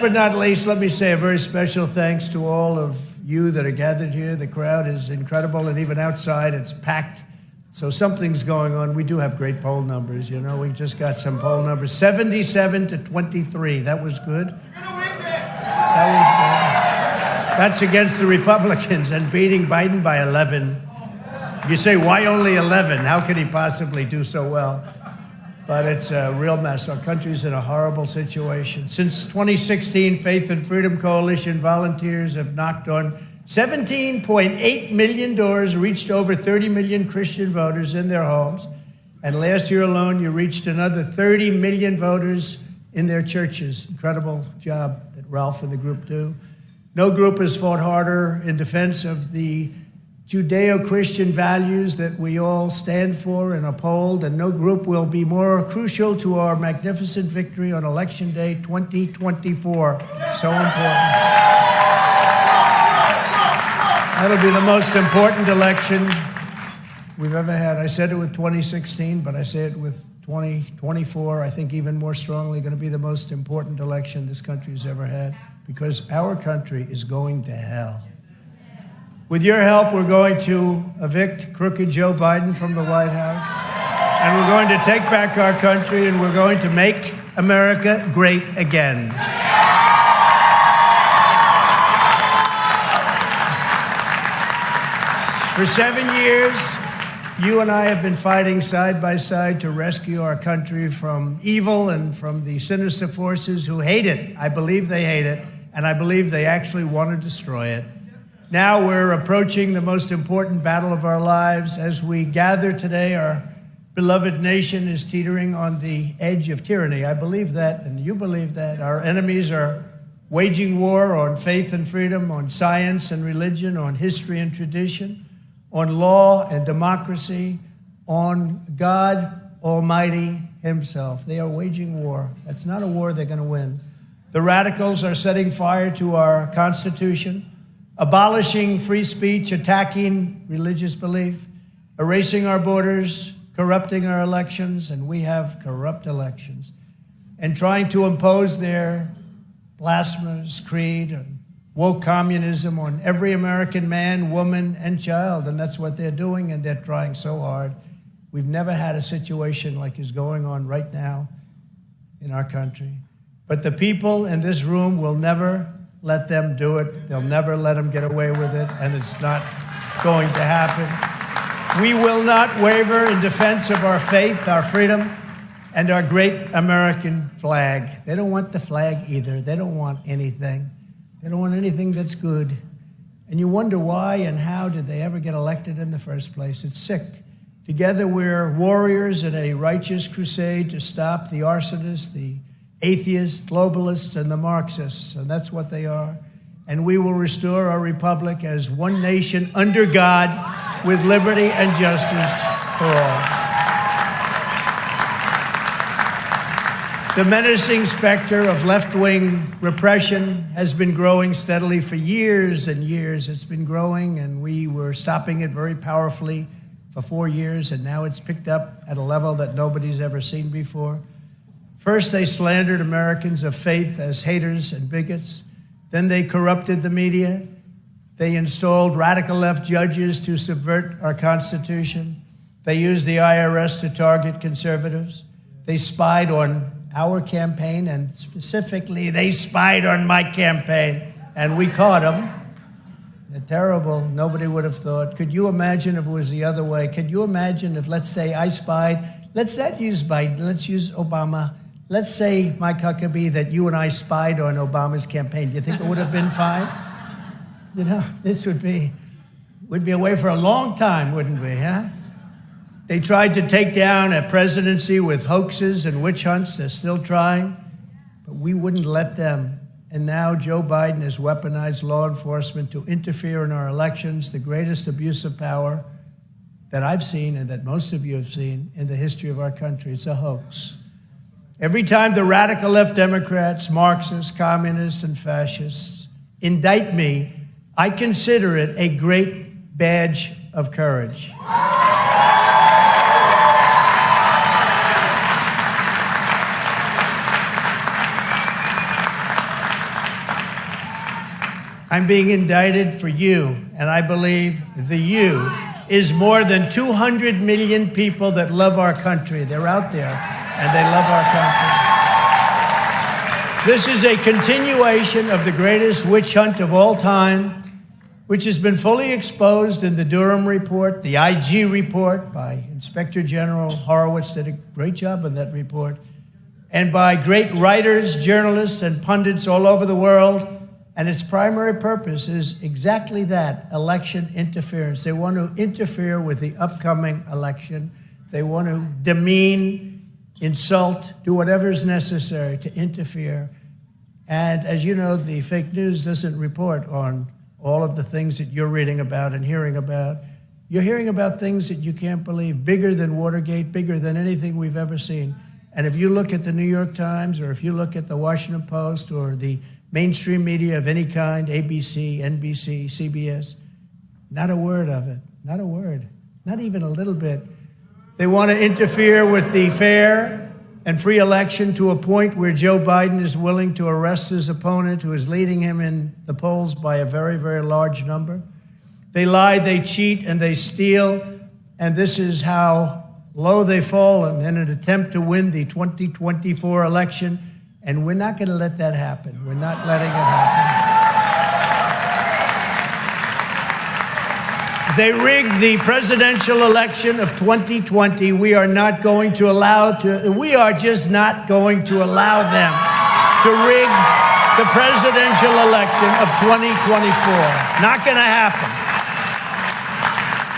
But not least, let me say a very special thanks to all of you that are gathered here. The crowd is incredible, and even outside, it's packed. So something's going on. We do have great poll numbers, you know. We just got some poll numbers. 77-23. That was good. That was good. That's against the Republicans and beating Biden by 11. You say, why only 11? How could he possibly do so well? But it's a real mess. Our country's in a horrible situation. Since 2016, Faith and Freedom Coalition volunteers have knocked on 17.8 million doors, reached over 30 million Christian voters in their homes. And last year alone, you reached another 30 million voters in their churches. Incredible job that Ralph and the group do. No group has fought harder in defense of the Judeo-Christian values that we all stand for and uphold, and no group will be more crucial to our magnificent victory on Election Day 2024. So important. That'll be the most important election we've ever had. I said it with 2016, but I say it with 2024. I think even more strongly going to be the most important election this country has ever had, because our country is going to hell. With your help, we're going to evict crooked Joe Biden from the White House, and we're going to take back our country, and we're going to make America great again. For 7 years, you and I have been fighting side by side to rescue our country from evil and from the sinister forces who hate it. I believe they hate it, and I believe they actually want to destroy it. Now we're approaching the most important battle of our lives. As we gather today, our beloved nation is teetering on the edge of tyranny. I believe that, and you believe that. Our enemies are waging war on faith and freedom, on science and religion, on history and tradition, on law and democracy, on God Almighty himself. They are waging war. That's not a war they're going to win. The radicals are setting fire to our Constitution, abolishing free speech, attacking religious belief, erasing our borders, corrupting our elections, and we have corrupt elections, and trying to impose their blasphemous creed and woke communism on every American man, woman, and child. And that's what they're doing, and they're trying so hard. We've never had a situation like is going on right now in our country. But the people in this room will never let them do it. They'll never let them get away with it, and it's not going to happen. We will not waver in defense of our faith, our freedom, and our great American flag. They don't want the flag either. They don't want anything. They don't want anything that's good. And you wonder why and how did they ever get elected in the first place? It's sick. Together we're warriors in a righteous crusade to stop the arsonists, the atheists, globalists, and the Marxists, and that's what they are. And we will restore our republic as one nation under God with liberty and justice for all. The menacing specter of left-wing repression has been growing steadily for years and years. It's been growing, and we were stopping it very powerfully for 4 years, and now it's picked up at a level that nobody's ever seen before. First, they slandered Americans of faith as haters and bigots. Then they corrupted the media. They installed radical left judges to subvert our Constitution. They used the IRS to target conservatives. They spied on our campaign, and specifically, they spied on my campaign, and we caught them. They're terrible. Nobody would have thought. Could you imagine if it was the other way? Could you imagine if, let's say, I spied? Let's not use Biden. Let's use Obama. Let's say, Mike Huckabee, that you and I spied on Obama's campaign. Do you think it would have been fine? You know, this would be away for a long time, wouldn't we, huh? They tried to take down a presidency with hoaxes and witch hunts. They're still trying, but we wouldn't let them. And now Joe Biden has weaponized law enforcement to interfere in our elections, the greatest abuse of power that I've seen and that most of you have seen in the history of our country. It's a hoax. Every time the radical left Democrats, Marxists, communists, and fascists indict me, I consider it a great badge of courage. I'm being indicted for you, and I believe the you is more than 200 million people that love our country. They're out there, and they love our country. This is a continuation of the greatest witch hunt of all time, which has been fully exposed in the Durham report, the IG report by Inspector General Horowitz did a great job on that report, and by great writers, journalists, and pundits all over the world. And its primary purpose is exactly that, election interference. They want to interfere with the upcoming election. They want to demean, insult, do whatever is necessary to interfere. And as you know, the fake news doesn't report on all of the things that you're reading about and hearing about. You're hearing about things that you can't believe, bigger than Watergate, bigger than anything we've ever seen. And if you look at the New York Times, or if you look at the Washington Post, or the mainstream media of any kind, ABC, NBC, CBS, not a word of it, not a word, not even a little bit. They want to interfere with the fair and free election to a point where Joe Biden is willing to arrest his opponent, who is leading him in the polls by a very, very large number. They lie, they cheat, and they steal, and this is how low they've fallen in an attempt to win the 2024 election. And we're not going to let that happen. We're not letting it happen. They rigged the presidential election of 2020. We are not going to allow we are just not going to allow them to rig the presidential election of 2024. Not going to happen.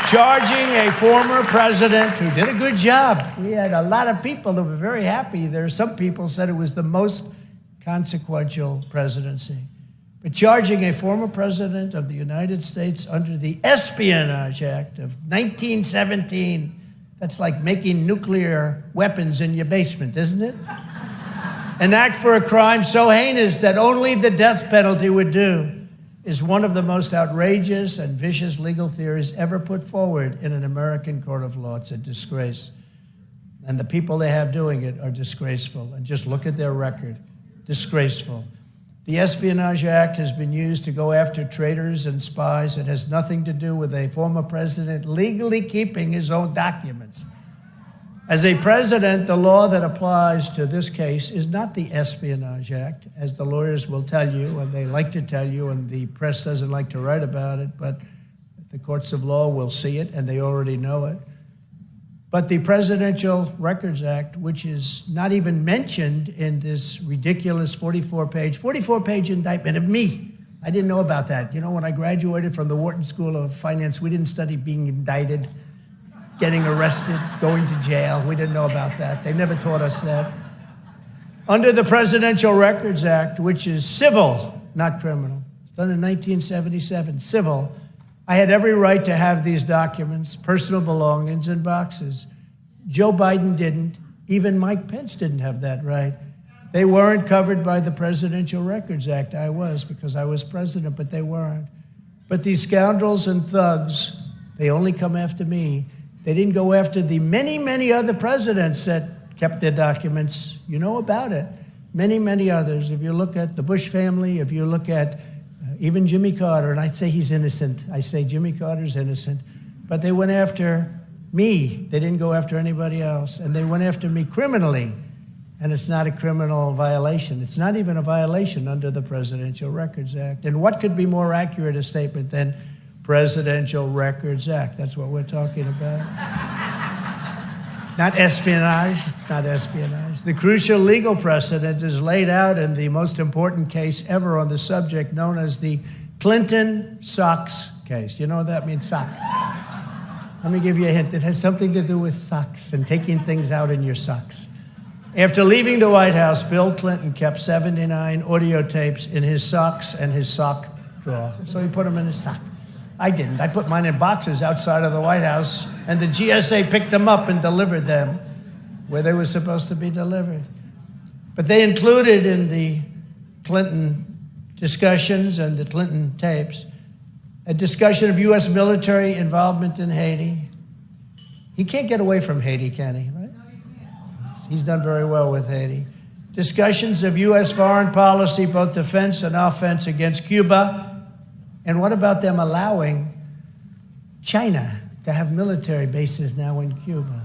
Charging a former president who did a good job. We had a lot of people that were very happy. There are some people said it was the most consequential presidency. But charging a former president of the United States under the Espionage Act of 1917, that's like making nuclear weapons in your basement, isn't it? An act for a crime so heinous that only the death penalty would do, is one of the most outrageous and vicious legal theories ever put forward in an American court of law. It's a disgrace. And the people they have doing it are disgraceful. And just look at their record. Disgraceful. The Espionage Act has been used to go after traitors and spies. It has nothing to do with a former president legally keeping his own documents. As a president, the law that applies to this case is not the Espionage Act, as the lawyers will tell you, and they like to tell you, and the press doesn't like to write about it, but the courts of law will see it, and they already know it. But the Presidential Records Act, which is not even mentioned in this ridiculous 44-page indictment of me. I didn't know about that. You know, when I graduated from the Wharton School of Finance, we didn't study being indicted, getting arrested, going to jail. We didn't know about that. They never taught us that. Under the Presidential Records Act, which is civil, not criminal, done in 1977, civil, I had every right to have these documents, personal belongings, in boxes. Joe Biden didn't. Even Mike Pence didn't have that right. They weren't covered by the Presidential Records Act. I was, because I was president, but they weren't. But these scoundrels and thugs, they only come after me. They didn't go after the many, many other presidents that kept their documents. You know about it. Many, many others. If you look at the Bush family, if you look at even Jimmy Carter, and I'd say he's innocent. I say Jimmy Carter's innocent. But they went after me. They didn't go after anybody else. And they went after me criminally. And it's not a criminal violation. It's not even a violation under the Presidential Records Act. And what could be more accurate a statement than Presidential Records Act? That's what we're talking about. Not espionage. It's not espionage. The crucial legal precedent is laid out in the most important case ever on the subject, known as the Clinton socks case. You know what that means, socks? Let me give you a hint. It has something to do with socks and taking things out in your socks. After leaving the White House, Bill Clinton kept 79 audio tapes in his socks and his sock drawer. So he put them in his sock. I didn't. I put mine in boxes outside of the White House, and the GSA picked them up and delivered them where they were supposed to be delivered. But they included in the Clinton discussions and the Clinton tapes a discussion of U.S. military involvement in Haiti. He can't get away from Haiti, can he? Right? He's done very well with Haiti. Discussions of U.S. foreign policy, both defense and offense, against Cuba, And what about them allowing China to have military bases now in Cuba?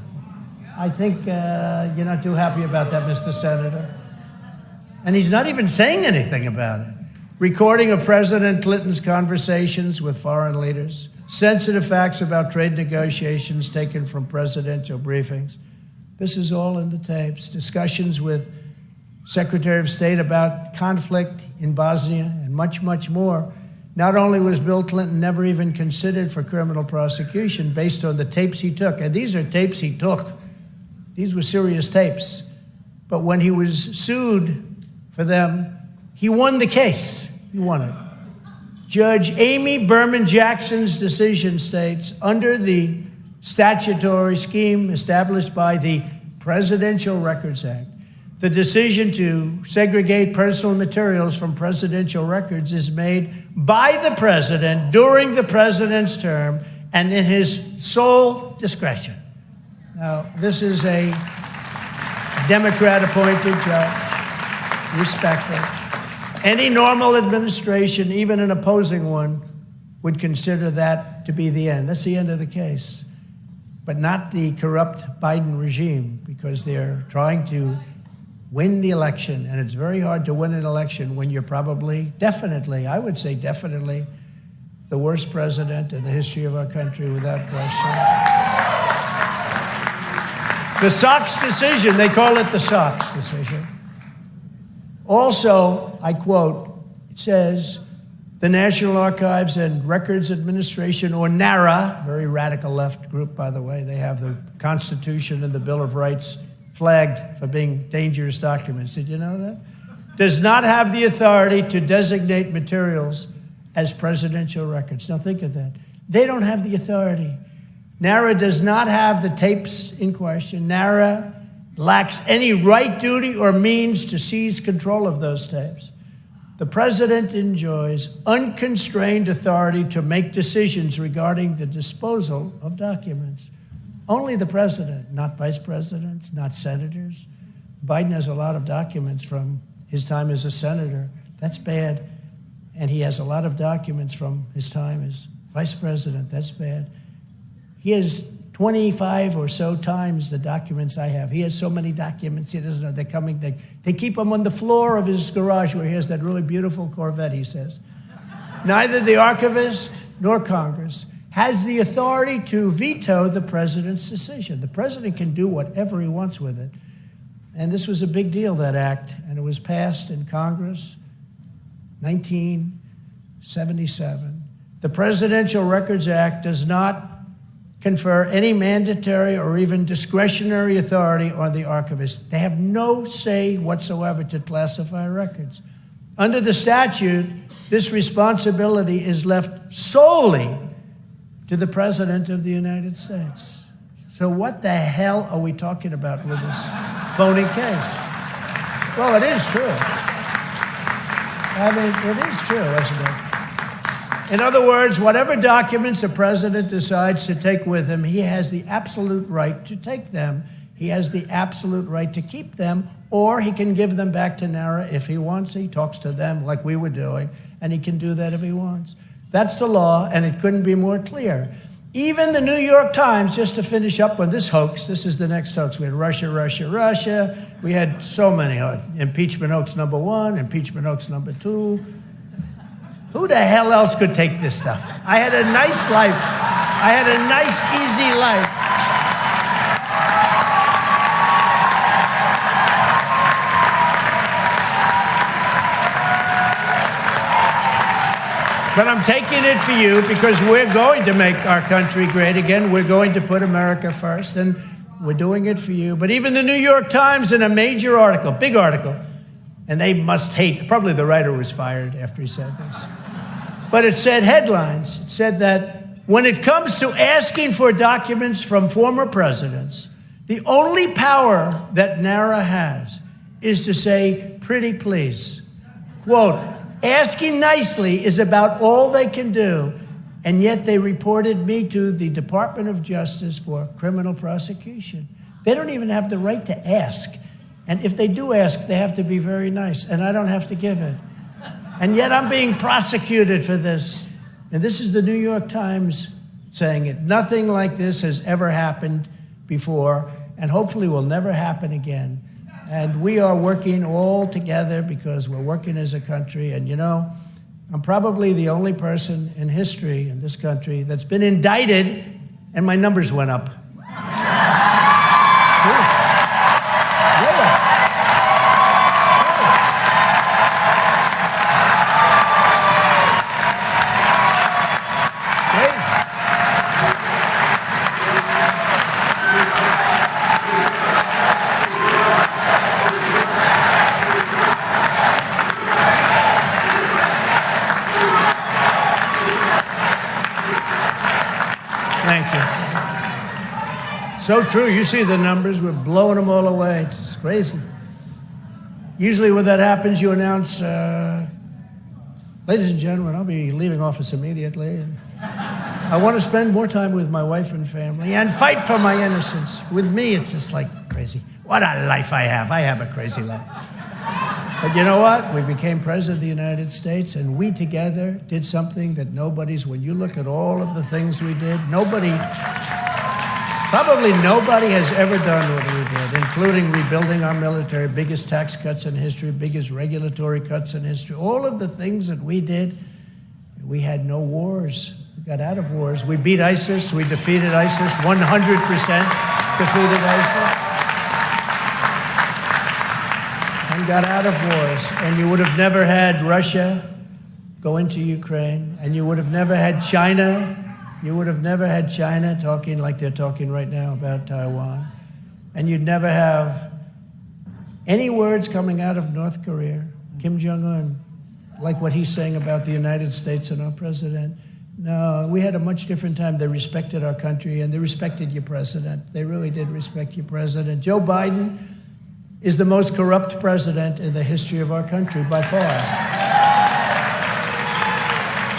I think you're not too happy about that, Mr. Senator. And he's not even saying anything about it. Recording of President Clinton's conversations with foreign leaders, sensitive facts about trade negotiations taken from presidential briefings. This is all in the tapes. Discussions with Secretary of State about conflict in Bosnia and much, much more. Not only was Bill Clinton never even considered for criminal prosecution based on the tapes he took, and these are tapes he took. These were serious tapes. But when he was sued for them, he won the case. He won it. Judge Amy Berman Jackson's decision states, under the statutory scheme established by the Presidential Records Act, the decision to segregate personal materials from presidential records is made by the president during the president's term and in his sole discretion. Now, this is a Democrat-appointed judge, respected. Any normal administration, even an opposing one, would consider that to be the end. That's the end of the case. But not the corrupt Biden regime, because they're trying to win the election, and it's very hard to win an election when you're probably, definitely, I would say definitely, the worst president in the history of our country, without question. The Sox decision, they call it the Sox decision. Also, I quote, it says, the National Archives and Records Administration, or NARA, very radical left group, by the way, they have the Constitution and the Bill of Rights flagged for being dangerous documents. Did you know that? Does not have the authority to designate materials as presidential records. Now think of that. They don't have the authority. NARA does not have the tapes in question. NARA lacks any right, duty, or means to seize control of those tapes. The president enjoys unconstrained authority to make decisions regarding the disposal of documents. Only the president, not vice presidents, not senators. Biden has a lot of documents from his time as a senator. That's bad. And he has a lot of documents from his time as vice president. That's bad. He has 25 or so times the documents I have. He has so many documents, he doesn't know they're coming. They keep them on the floor of his garage where he has that really beautiful Corvette, he says. Neither the archivist nor Congress has the authority to veto the president's decision. The president can do whatever he wants with it. And this was a big deal, that act, and it was passed in Congress, 1977. The Presidential Records Act does not confer any mandatory or even discretionary authority on the archivist. They have no say whatsoever to classify records. Under the statute, this responsibility is left solely to the President of the United States. So what the hell are we talking about with this phony case? Well, it is true. I mean, it is true, isn't it? In other words, whatever documents a president decides to take with him, he has the absolute right to take them. He has the absolute right to keep them, or he can give them back to NARA if he wants. He talks to them like we were doing, and he can do that if he wants. That's the law, and it couldn't be more clear. Even the New York Times, just to finish up on this hoax, this is the next hoax. We had Russia, Russia, Russia. We had so many. Impeachment hoax number 1, impeachment hoax number 2. Who the hell else could take this stuff? I had a nice life. I had a nice, easy life. But I'm taking it for you because we're going to make our country great again. We're going to put America first, and we're doing it for you. But even the New York Times, in a major article, big article, and they must hate, probably the writer was fired after he said this. But it said headlines. It said that when it comes to asking for documents from former presidents, the only power that NARA has is to say, pretty please. Quote, asking nicely is about all they can do, and yet they reported me to the Department of Justice for criminal prosecution. They don't even have the right to ask. And if they do ask, they have to be very nice, and I don't have to give it. And yet I'm being prosecuted for this. And this is the New York Times saying it. Nothing like this has ever happened before, and hopefully will never happen again. And we are working all together because we're working as a country. And you know, I'm probably the only person in history in this country that's been indicted and my numbers went up. Thank you. So true. You see the numbers. We're blowing them all away. It's crazy. Usually when that happens, you announce, ladies and gentlemen, I'll be leaving office immediately. And I want to spend more time with my wife and family and fight for my innocence. With me, it's just like crazy. What a life I have. I have a crazy life. But you know what? We became president of the United States, and we together did something that when you look at all of the things we did, probably nobody has ever done what we did, including rebuilding our military, biggest tax cuts in history, biggest regulatory cuts in history. All of the things that we did, we had no wars. We got out of wars. We beat ISIS. We defeated ISIS. 100% defeated ISIS. And got out of wars. And you would have never had Russia go into Ukraine. And you would have never had China. You would have never had China talking like they're talking right now about Taiwan. And you'd never have any words coming out of North Korea, Kim Jong-un, like what he's saying about the United States and our president. No, we had a much different time. They respected our country, and they respected your president. They really did respect your president. Joe Biden is the most corrupt president in the history of our country by far.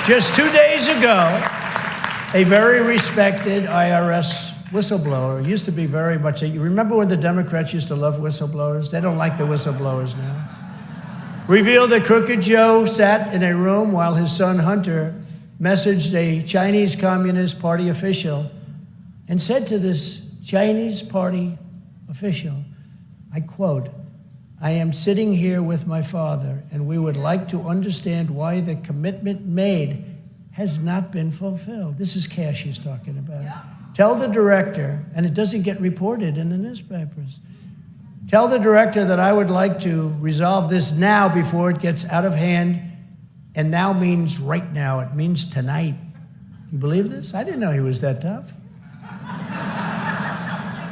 Just 2 days ago, a very respected IRS whistleblower, used to be very much, you remember when the Democrats used to love whistleblowers? They don't like the whistleblowers now. Revealed that Crooked Joe sat in a room while his son Hunter messaged a Chinese Communist Party official and said to this Chinese party official, I quote, I am sitting here with my father, and we would like to understand why the commitment made has not been fulfilled. This is cash he's talking about. Yeah. Tell the director, and it doesn't get reported in the newspapers, tell the director that I would like to resolve this now before it gets out of hand. And now means right now. It means tonight. You believe this? I didn't know he was that tough.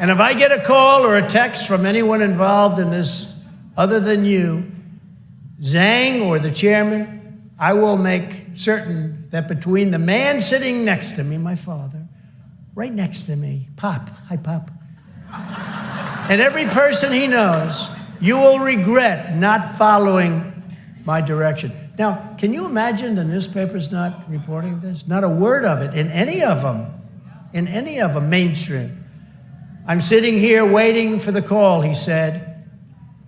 And if I get a call or a text from anyone involved in this other than you, Zhang or the chairman, I will make certain that between the man sitting next to me, my father, right next to me, Pop, hi Pop, and every person he knows, you will regret not following my direction. Now, can you imagine the newspapers not reporting this? Not a word of it in any of them, mainstream. I'm sitting here waiting for the call, he said,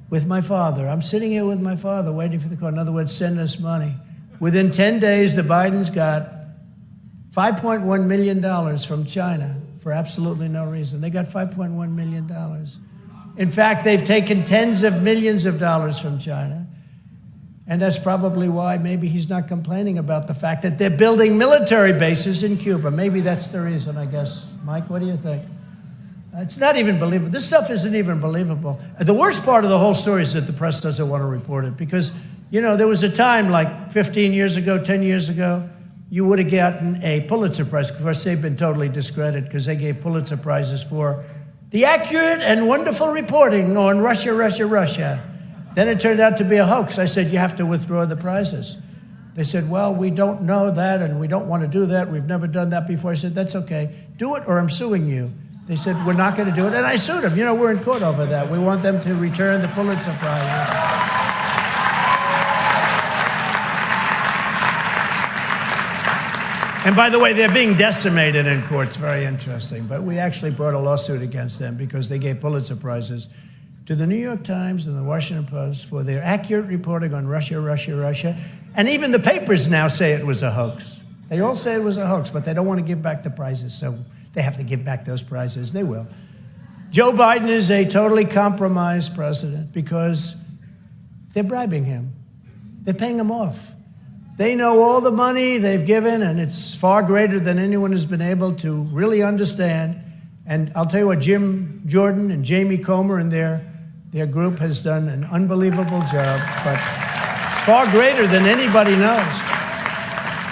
with my father. I'm sitting here with my father waiting for the call. In other words, send us money. Within 10 days, the Bidens got $5.1 million from China for absolutely no reason. They got $5.1 million. In fact, they've taken tens of millions of dollars from China. And that's probably why maybe he's not complaining about the fact that they're building military bases in Cuba. Maybe that's the reason, I guess. Mike, what do you think? It's not even believable. This stuff isn't even believable. The worst part of the whole story is that the press doesn't want to report it because, you know, there was a time like 15 years ago, 10 years ago, you would have gotten a Pulitzer Prize. Of course, they've been totally discredited because they gave Pulitzer Prizes for the accurate and wonderful reporting on Russia, Russia, Russia. Then it turned out to be a hoax. I said, you have to withdraw the prizes. They said, well, we don't know that and we don't want to do that. We've never done that before. I said, that's okay. Do it or I'm suing you. They said, we're not going to do it. And I sued them. You know, we're in court over that. We want them to return the Pulitzer Prize. And by the way, they're being decimated in court. It's very interesting. But we actually brought a lawsuit against them because they gave Pulitzer Prizes to the New York Times and the Washington Post for their accurate reporting on Russia, Russia, Russia. And even the papers now say it was a hoax. They all say it was a hoax, but they don't want to give back the prizes, so they have to give back those prizes. They will. Joe Biden is a totally compromised president because they're bribing him. They're paying him off. They know all the money they've given, and it's far greater than anyone has been able to really understand. And I'll tell you what, Jim Jordan and Jamie Comer and their group has done an unbelievable job, but it's far greater than anybody knows.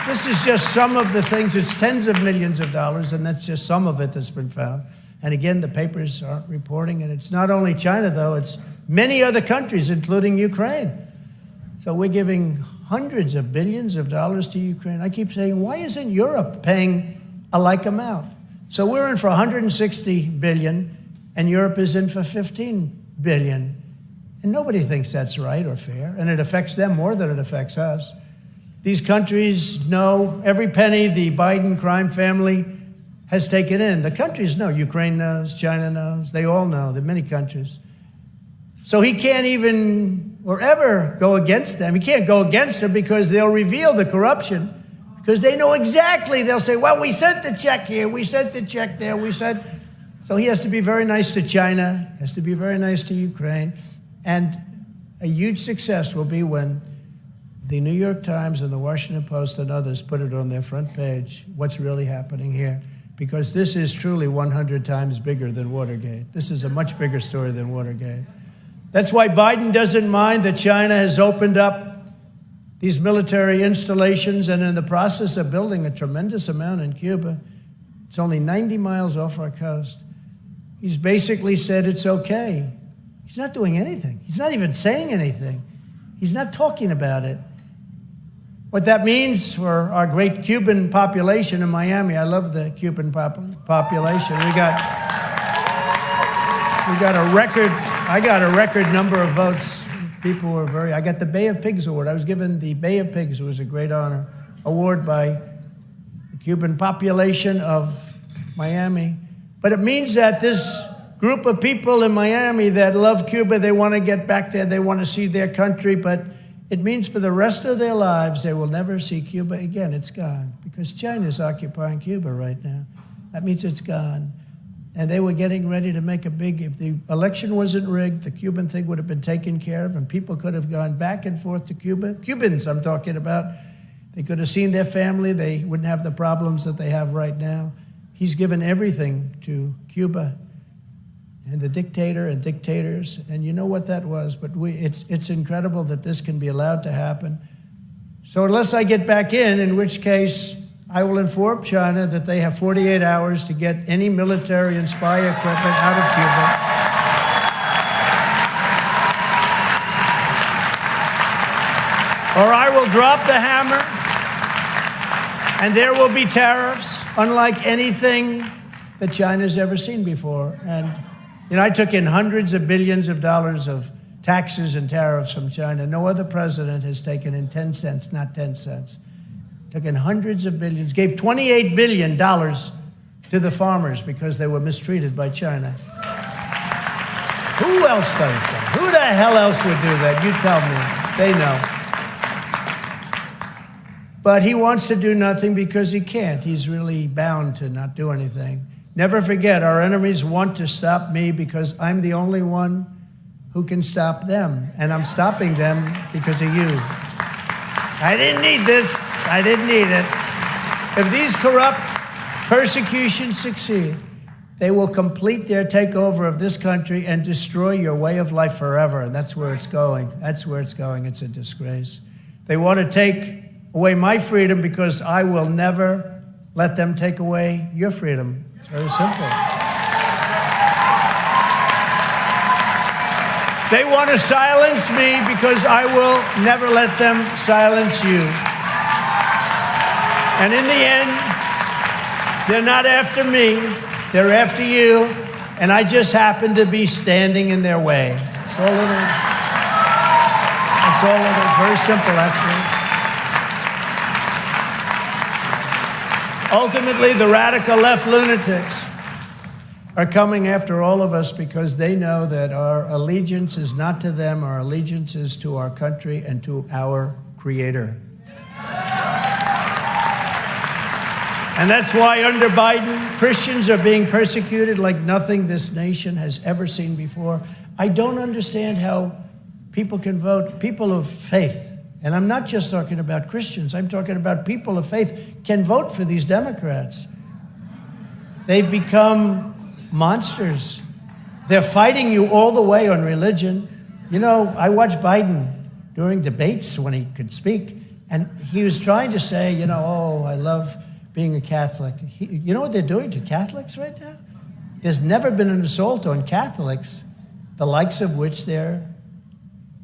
This is just some of the things. It's tens of millions of dollars, and that's just some of it that's been found. And again, the papers aren't reporting, and it's not only China, though, it's many other countries, including Ukraine. So we're giving hundreds of billions of dollars to Ukraine. I keep saying, why isn't Europe paying a like amount? So we're in for 160 billion, and Europe is in for 15 billion. And nobody thinks that's right or fair, and it affects them more than it affects us. These countries know every penny the Biden crime family has taken in. The countries know. Ukraine knows, China knows, they all know, there are many countries. So he can't even or ever go against them. He can't go against them because they'll reveal the corruption, because they know exactly. They'll say, well, we sent the check here, we sent the check there, we sent. So he has to be very nice to China, has to be very nice to Ukraine. And a huge success will be when the New York Times and the Washington Post and others put it on their front page, what's really happening here. Because this is truly 100 times bigger than Watergate. This is a much bigger story than Watergate. That's why Biden doesn't mind that China has opened up these military installations and in the process of building a tremendous amount in Cuba. It's only 90 miles off our coast. He's basically said it's okay. He's not doing anything. He's not even saying anything. He's not talking about it. What that means for our great Cuban population in Miami, I love the Cuban population. I got a record number of votes. People were I got the Bay of Pigs Award. I was given the Bay of Pigs. It was a great honor. Award by the Cuban population of Miami. But it means that this group of people in Miami that love Cuba, they want to get back there, they want to see their country, but it means for the rest of their lives, they will never see Cuba again. It's gone, because China's occupying Cuba right now. That means it's gone. And they were getting ready to make if the election wasn't rigged, the Cuban thing would have been taken care of, and people could have gone back and forth to Cuba. Cubans, I'm talking about. They could have seen their family. They wouldn't have the problems that they have right now. He's given everything to Cuba and the dictator and dictators, and you know what that was, but it's incredible that this can be allowed to happen. So unless I get back in which case I will inform China that they have 48 hours to get any military and spy equipment out of Cuba. Or I will drop the hammer, and there will be tariffs unlike anything that China's ever seen before. And I took in hundreds of billions of dollars of taxes and tariffs from China. No other president has taken in 10 cents, not 10 cents. Took in hundreds of billions, gave $28 billion to the farmers because they were mistreated by China. Who else does that? Who the hell else would do that? You tell me. They know. But he wants to do nothing because he can't. He's really bound to not do anything. Never forget, our enemies want to stop me because I'm the only one who can stop them. And I'm stopping them because of you. I didn't need this. I didn't need it. If these corrupt persecutions succeed, they will complete their takeover of this country and destroy your way of life forever. And that's where it's going. That's where it's going. It's a disgrace. They want to take away my freedom because I will never let them take away your freedom. It's very simple. They want to silence me because I will never let them silence you. And in the end, they're not after me, they're after you, and I just happen to be standing in their way. That's all it is. That's all it is. Very simple, actually. Ultimately, the radical left lunatics are coming after all of us because they know that our allegiance is not to them, our allegiance is to our country and to our Creator. And that's why under Biden, Christians are being persecuted like nothing this nation has ever seen before. I don't understand how people can vote, people of faith. And I'm not just talking about Christians, I'm talking about people of faith can vote for these Democrats. They've become monsters. They're fighting you all the way on religion. You know, I watched Biden during debates when he could speak, and he was trying to say, you know, oh, I love being a Catholic. You know what they're doing to Catholics right now? There's never been an assault on Catholics, the likes of which they're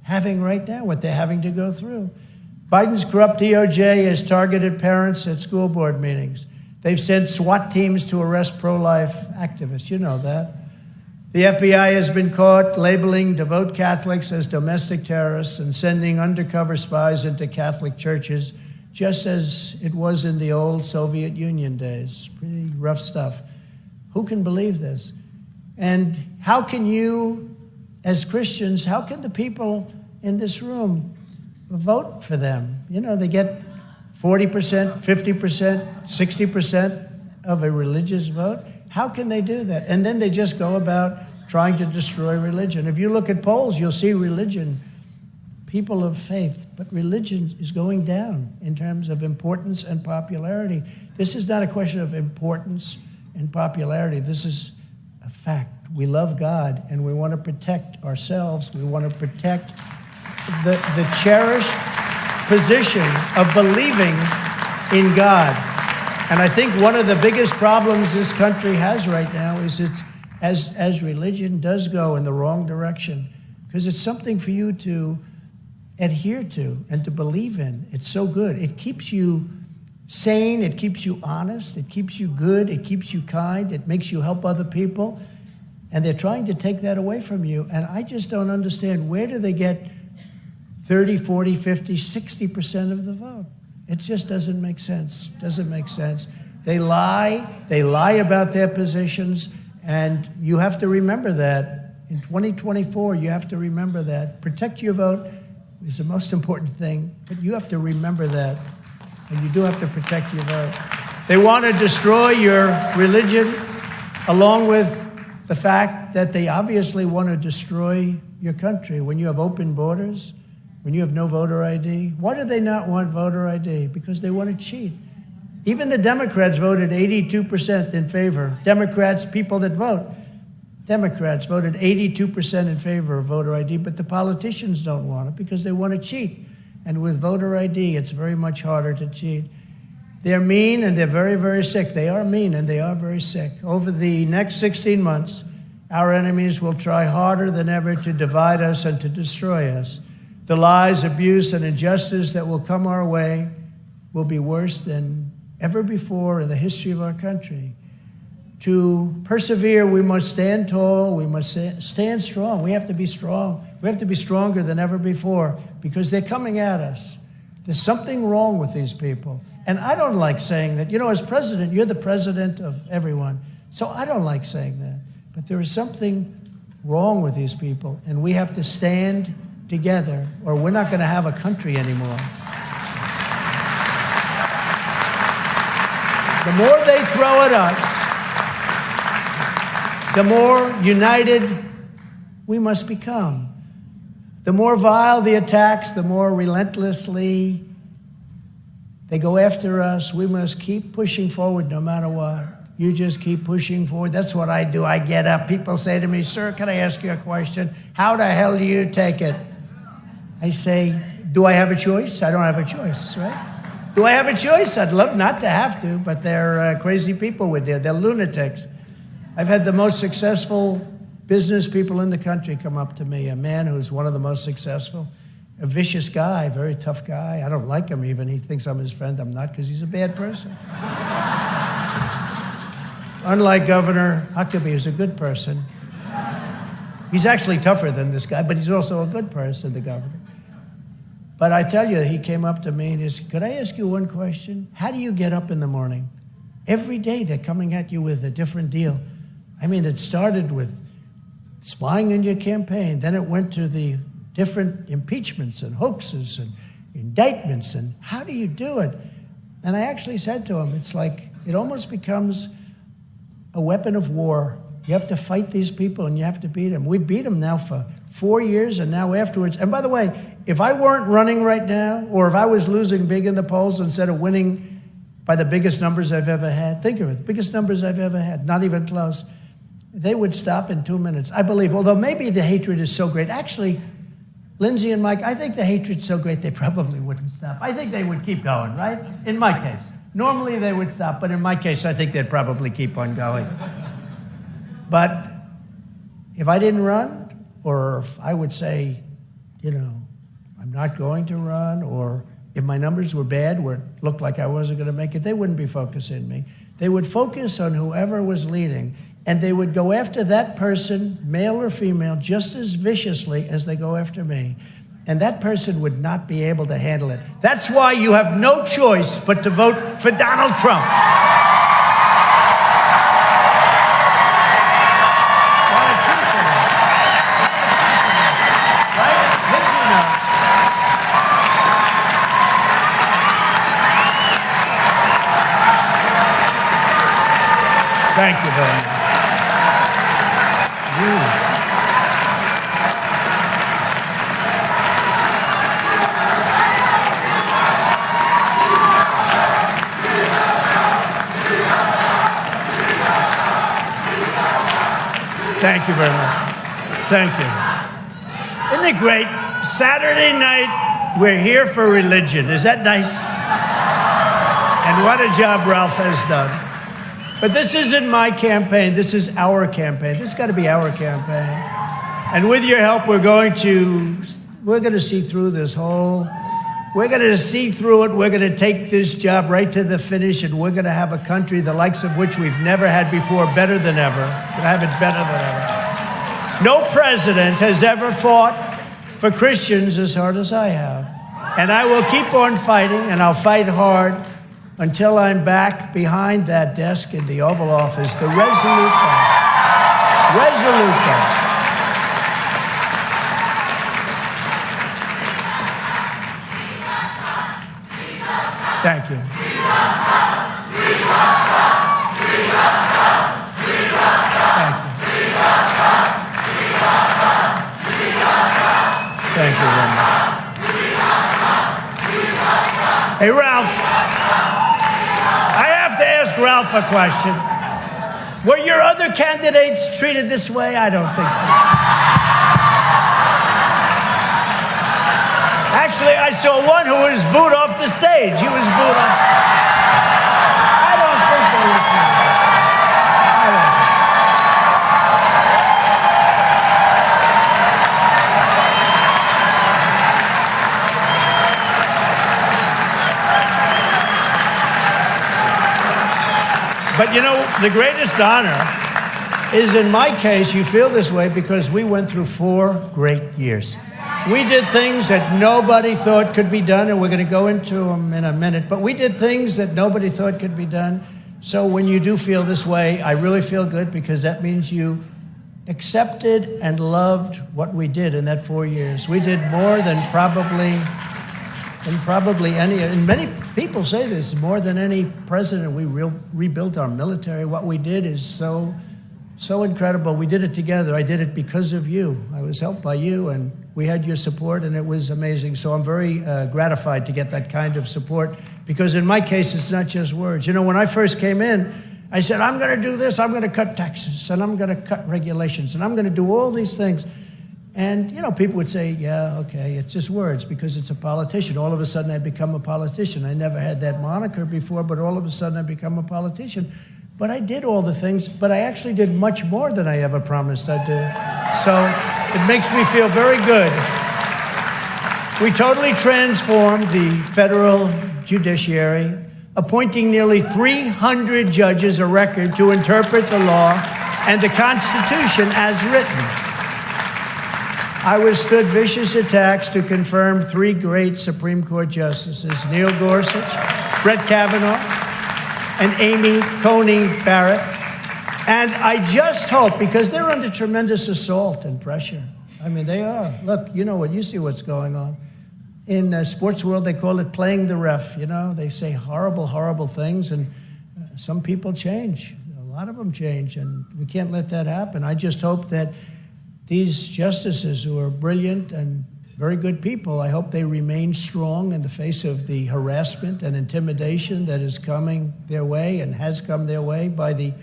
having right now, what they're having to go through. Biden's corrupt DOJ has targeted parents at school board meetings. They've sent SWAT teams to arrest pro-life activists. You know that. The FBI has been caught labeling devout Catholics as domestic terrorists and sending undercover spies into Catholic churches, just as it was in the old Soviet Union days. Pretty rough stuff. Who can believe this? And how can you, as Christians, how can the people in this room vote for them? You know, they get 40%, 50%, 60% of a religious vote. How can they do that? And then they just go about trying to destroy religion. If you look at polls, you'll see religion, people of faith, but religion is going down in terms of importance and popularity. This is not a question of importance and popularity. This is a fact. We love God, and we want to protect ourselves. We want to protect the cherished position of believing in God. And I think one of the biggest problems this country has right now is that as religion does go in the wrong direction, because it's something for you to adhere to and to believe in. It's so good. It keeps you sane, it keeps you honest, it keeps you good, it keeps you kind, it makes you help other people. And they're trying to take that away from you. And I just don't understand, where do they get 30, 40, 50, 60% of the vote? It just doesn't make sense. Doesn't make sense. They lie about their positions, and you have to remember that. In 2024, you have to remember that. Protect your vote is the most important thing, but you have to remember that, and you do have to protect your vote. They want to destroy your religion, along with the fact that they obviously want to destroy your country. When you have open borders, when you have no voter ID, why do they not want voter ID? Because they want to cheat. Even the Democrats voted 82% in favor. Democrats, people that vote, Democrats voted 82% in favor of voter ID, but the politicians don't want it because they want to cheat. And with voter ID, it's very much harder to cheat. They're mean and they're very, very sick. They are mean and they are very sick. Over the next 16 months, our enemies will try harder than ever to divide us and to destroy us. The lies, abuse, and injustice that will come our way will be worse than ever before in the history of our country. To persevere, we must stand tall, we must stand strong. We have to be strong. We have to be stronger than ever before because they're coming at us. There's something wrong with these people. And I don't like saying that. You know, as president, you're the president of everyone. So I don't like saying that. But there is something wrong with these people, and we have to stand together, or we're not going to have a country anymore. The more they throw at us, the more united we must become. The more vile the attacks, the more relentlessly they go after us. We must keep pushing forward no matter what. You just keep pushing forward. That's what I do. I get up. People say to me, "Sir, can I ask you a question? How the hell do you take it?" I say, do I have a choice? I don't have a choice, right? Do I have a choice? I'd love not to have to, but they're crazy people with there. They're lunatics. I've had the most successful business people in the country come up to me, a man who's one of the most successful, a vicious guy, very tough guy. I don't like him even. He thinks I'm his friend. I'm not, because he's a bad person. Unlike Governor Huckabee, who's a good person. He's actually tougher than this guy, but he's also a good person, the governor. But I tell you, he came up to me and he said, "Could I ask you one question? How do you get up in the morning? Every day they're coming at you with a different deal. I mean, it started with spying on your campaign. Then it went to the different impeachments and hoaxes and indictments. And how do you do it?" And I actually said to him, it's like it almost becomes a weapon of war. You have to fight these people and you have to beat them. We beat them now for 4 years and now afterwards. And by the way, if I weren't running right now, or if I was losing big in the polls instead of winning by the biggest numbers I've ever had, think of it, the biggest numbers I've ever had, not even close, they would stop in 2 minutes, I believe. Although maybe the hatred is so great. Actually, Lindsay and Mike, I think the hatred's so great they probably wouldn't stop. I think they would keep going, right? In my case. Normally they would stop, but in my case, I think they'd probably keep on going. But if I didn't run, or if I would say, you know, I'm not going to run, or if my numbers were bad, where it looked like I wasn't going to make it, they wouldn't be focusing on me. They would focus on whoever was leading, and they would go after that person, male or female, just as viciously as they go after me. And that person would not be able to handle it. That's why you have no choice but to vote for Donald Trump. Thank you very much. Thank you very much. Thank you. Isn't it great? Saturday night, we're here for religion. Is that nice? And what a job Ralph has done. But this isn't my campaign. This is our campaign. This has got to be our campaign. And with your help, we're going to see through this whole. We're going to see through it. We're going to take this job right to the finish, and we're going to have a country the likes of which we've never had before, better than ever. We're going to have it better than ever. No president has ever fought for Christians as hard as I have. And I will keep on fighting, and I'll fight hard until I'm back behind that desk in the Oval Office, the resolute task. Resolute task. Thank you. Thank you very much. Hey, Ralph, I have to ask Ralph a question. Were your other candidates treated this way? I don't think so. Actually, I saw one who was booed off the stage. He was booed off. I don't think they were treated. I don't think. But you know, the greatest honor is, in my case, you feel this way because we went through 4 great years. We did things that nobody thought could be done, and we're going to go into them in a minute, but we did things that nobody thought could be done. So when you do feel this way, I really feel good, because that means you accepted and loved what we did in that 4 years. We did more than probably any, and many people say this, more than any president. We rebuilt our military. What we did is so incredible. We did it together. I did it because of you. I was helped by you, and we had your support, and it was amazing. So I'm very gratified to get that kind of support, because in my case, it's not just words. You know, when I first came in, I said, I'm going to do this. I'm going to cut taxes, and I'm going to cut regulations, and I'm going to do all these things. And, you know, people would say, yeah, okay, it's just words, because it's a politician. All of a sudden, I become a politician. I never had that moniker before, but all of a sudden, I become a politician. But I did all the things, but I actually did much more than I ever promised I'd do. So it makes me feel very good. We totally transformed the federal judiciary, appointing nearly 300 judges, a record, to interpret the law and the Constitution as written. I withstood vicious attacks to confirm 3 great Supreme Court justices, Neil Gorsuch, Brett Kavanaugh, and Amy Coney Barrett. And I just hope, because they're under tremendous assault and pressure. I mean, they are. Look, you know what, you see what's going on. In the sports world, they call it playing the ref. You know, they say horrible, horrible things. And some people change. A lot of them change, and we can't let that happen. I just hope that these justices who are brilliant and very good people, I hope they remain strong in the face of the harassment and intimidation that is coming their way and has come their way by the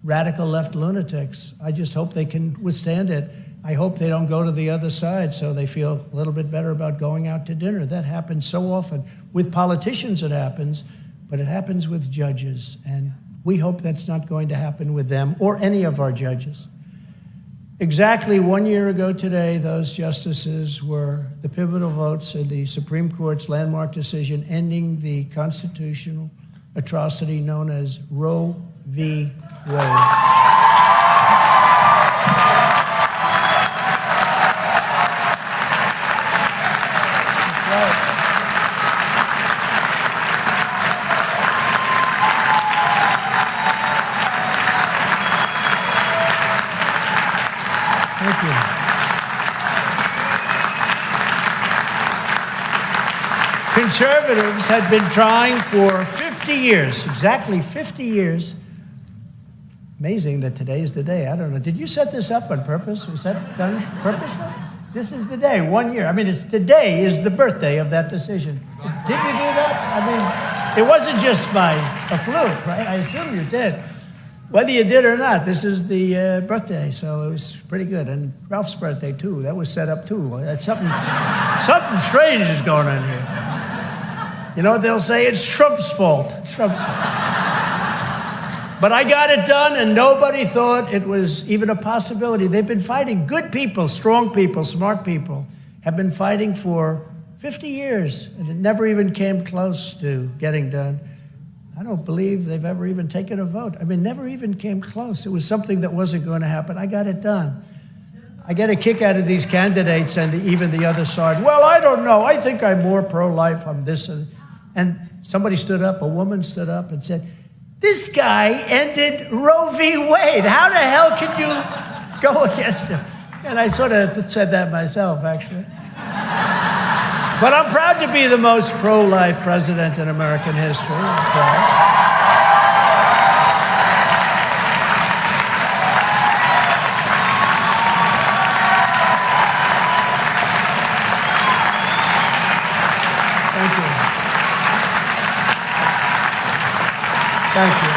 radical left lunatics. I just hope they can withstand it. I hope they don't go to the other side so they feel a little bit better about going out to dinner. That happens so often. With politicians it happens, but it happens with judges. And we hope that's not going to happen with them or any of our judges. Exactly 1 year ago today, those justices were the pivotal votes in the Supreme Court's landmark decision ending the constitutional atrocity known as Roe v. Wade. Thank you. Conservatives had been trying for 50 years, exactly 50 years. Amazing that today is the day. I don't know. Did you set this up on purpose? Was that done purposely? This is the day, 1 year. I mean, today is the birthday of that decision. Did you do that? I mean, it wasn't just by a fluke, right? I assume you did. Whether you did or not, this is the birthday, so it was pretty good. And Ralph's birthday, too. That was set up, too. Something strange is going on here. You know, they'll say it's Trump's fault. It's Trump's fault. But I got it done, and nobody thought it was even a possibility. They've been fighting. Good people, strong people, smart people have been fighting for 50 years, and it never even came close to getting done. I don't believe they've ever even taken a vote. I mean, never even came close. It was something that wasn't going to happen. I got it done. I get a kick out of these candidates and even the other side. Well, I don't know. I think I'm more pro-life. I'm this. And somebody stood up, a woman stood up and said, this guy ended Roe v. Wade. How the hell can you go against him? And I sort of said that myself, actually. But I'm proud to be the most pro-life president in American history. Thank you. Thank you.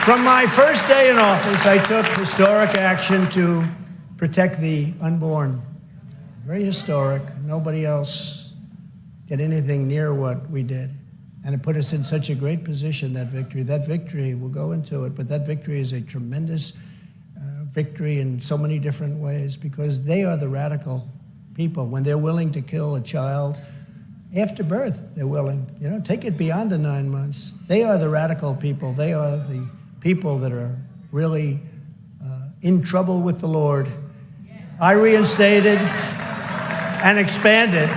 From my first day in office, I took historic action to protect the unborn. Very historic. Nobody else did anything near what we did. And it put us in such a great position, that victory. That victory, we'll go into it, but that victory is a tremendous victory in so many different ways because they are the radical people. When they're willing to kill a child after birth, they're willing. You know, take it beyond the 9 months. They are the radical people. They are the people that are really in trouble with the Lord. I reinstated and expanded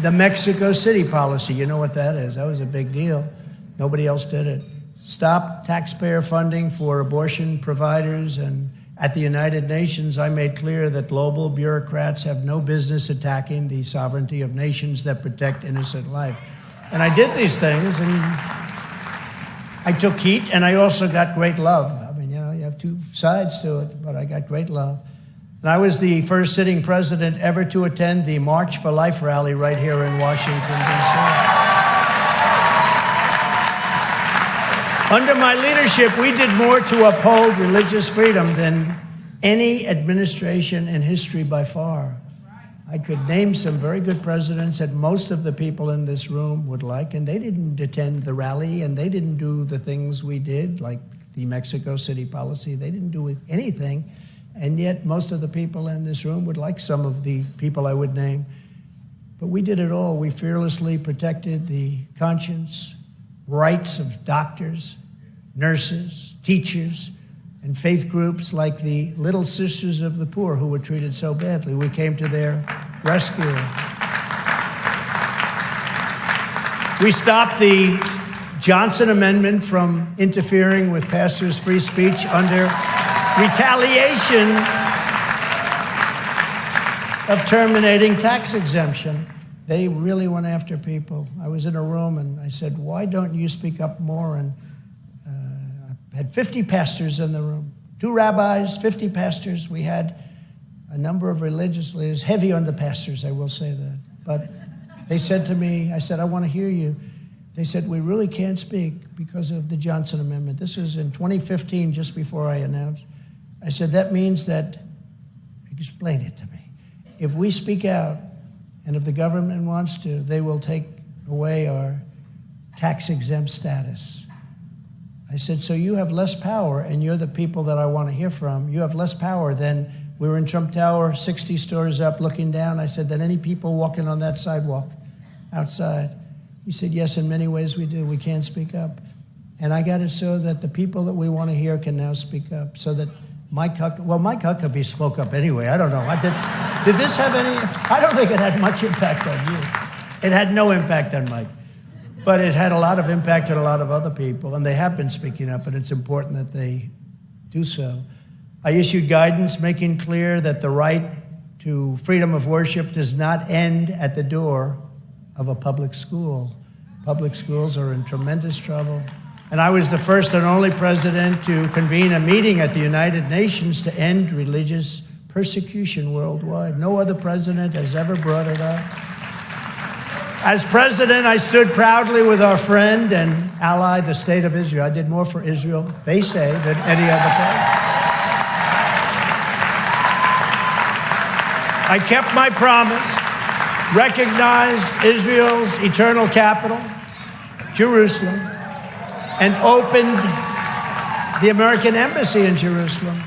the Mexico City policy. You know what that is. That was a big deal. Nobody else did it. Stopped taxpayer funding for abortion providers. And at the United Nations, I made clear that global bureaucrats have no business attacking the sovereignty of nations that protect innocent life. And I did these things, and I took heat, and I also got great love. I mean, you know, you have two sides to it, but I got great love. And I was the first sitting president ever to attend the March for Life rally right here in Washington, D.C. Under my leadership, we did more to uphold religious freedom than any administration in history by far. I could name some very good presidents that most of the people in this room would like, and they didn't attend the rally, and they didn't do the things we did, like the Mexico City policy. They didn't do anything. And yet, most of the people in this room would like some of the people I would name. But we did it all. We fearlessly protected the conscience, rights of doctors, nurses, teachers, and faith groups like the Little Sisters of the Poor who were treated so badly. We came to their rescue. We stopped the Johnson Amendment from interfering with pastors' free speech under retaliation of terminating tax exemption. They really went after people. I was in a room and I said, why don't you speak up more? And I had 50 pastors in the room, 2 rabbis, 50 pastors. We had a number of religious leaders, heavy on the pastors, I will say that. But they said to me, I said, I want to hear you. They said, we really can't speak because of the Johnson Amendment. This was in 2015, just before I announced. I said, that means that, explain it to me. If we speak out, and if the government wants to, they will take away our tax-exempt status. I said, so you have less power, and you're the people that I want to hear from. You have less power than we were in Trump Tower, 60 stories up, looking down. I said, than any people walking on that sidewalk outside. He said, yes, in many ways we do. We can't speak up. And I got it so that the people that we want to hear can now speak up, so that Mike Huckabee spoke up anyway. I don't know. Did this have any? I don't think it had much impact on you. It had no impact on Mike. But it had a lot of impact on a lot of other people, and they have been speaking up, and it's important that they do so. I issued guidance making clear that the right to freedom of worship does not end at the door of a public school. Public schools are in tremendous trouble. And I was the first and only president to convene a meeting at the United Nations to end religious persecution worldwide. No other president has ever brought it up. As president, I stood proudly with our friend and ally, the state of Israel. I did more for Israel, they say, than any other president. I kept my promise, recognized Israel's eternal capital, Jerusalem, and opened the American embassy in Jerusalem.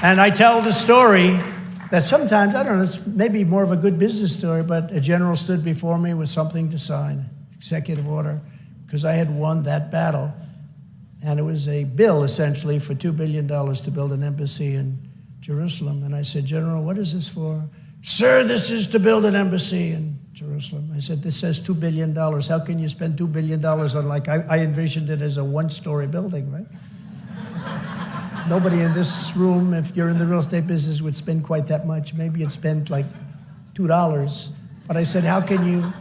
And I tell the story that sometimes, I don't know, it's maybe more of a good business story, but a general stood before me with something to sign, executive order, because I had won that battle. And it was a bill, essentially, for $2 billion to build an embassy in Jerusalem. And I said, General, what is this for? Sir, this is to build an embassy in Jerusalem. I said, this says $2 billion. How can you spend $2 billion on, like, I envisioned it as a one-story building, right? Nobody in this room, if you're in the real estate business, would spend quite that much. Maybe you'd spend like $2. But I said, how can you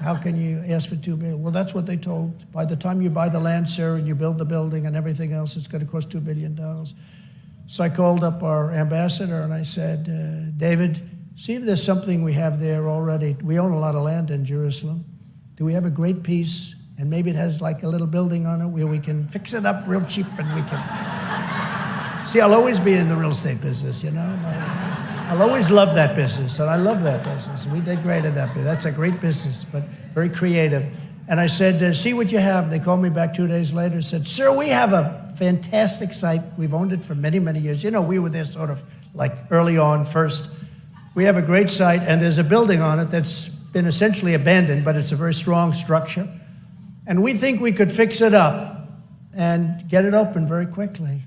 ask for $2 billion? Well, that's what they told. By the time you buy the land, sir, and you build the building and everything else, it's going to cost $2 billion. So I called up our ambassador and I said, David, see if there's something we have there already. We own a lot of land in Jerusalem. Do we have a great piece? And maybe it has like a little building on it where we can fix it up real cheap and we can... See, I'll always be in the real estate business, you know. I'll always love that business, and I love that business. We did great at that business. That's a great business, but very creative. And I said, see what you have. They called me back 2 days later and said, sir, we have a fantastic site. We've owned it for many, many years. You know, we were there sort of like early on first. We have a great site, and there's a building on it that's been essentially abandoned, but it's a very strong structure. And we think we could fix it up and get it open very quickly.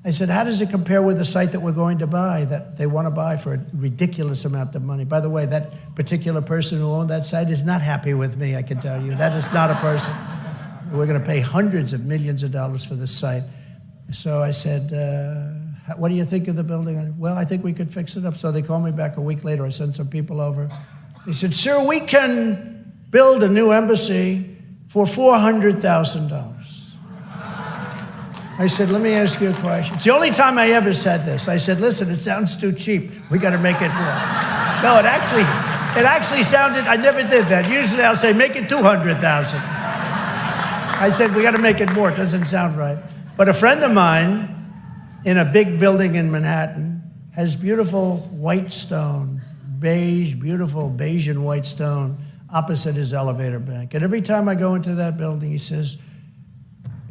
I said, how does it compare with the site that we're going to buy, that they want to buy for a ridiculous amount of money? By the way, that particular person who owned that site is not happy with me, I can tell you. That is not a person. We're going to pay hundreds of millions of dollars for this site. So I said, what do you think of the building? Well, I think we could fix it up. So they called me back a week later. I sent some people over. They said, sir, we can build a new embassy for $400,000. I said, let me ask you a question. It's the only time I ever said this. I said, listen, it sounds too cheap. We got to make it more. No, it actually sounded, I never did that. Usually I'll say, make it 200,000. I said, we got to make it more. It doesn't sound right. But a friend of mine in a big building in Manhattan has beautiful white stone, beautiful beige and white stone opposite his elevator bank. And every time I go into that building, he says,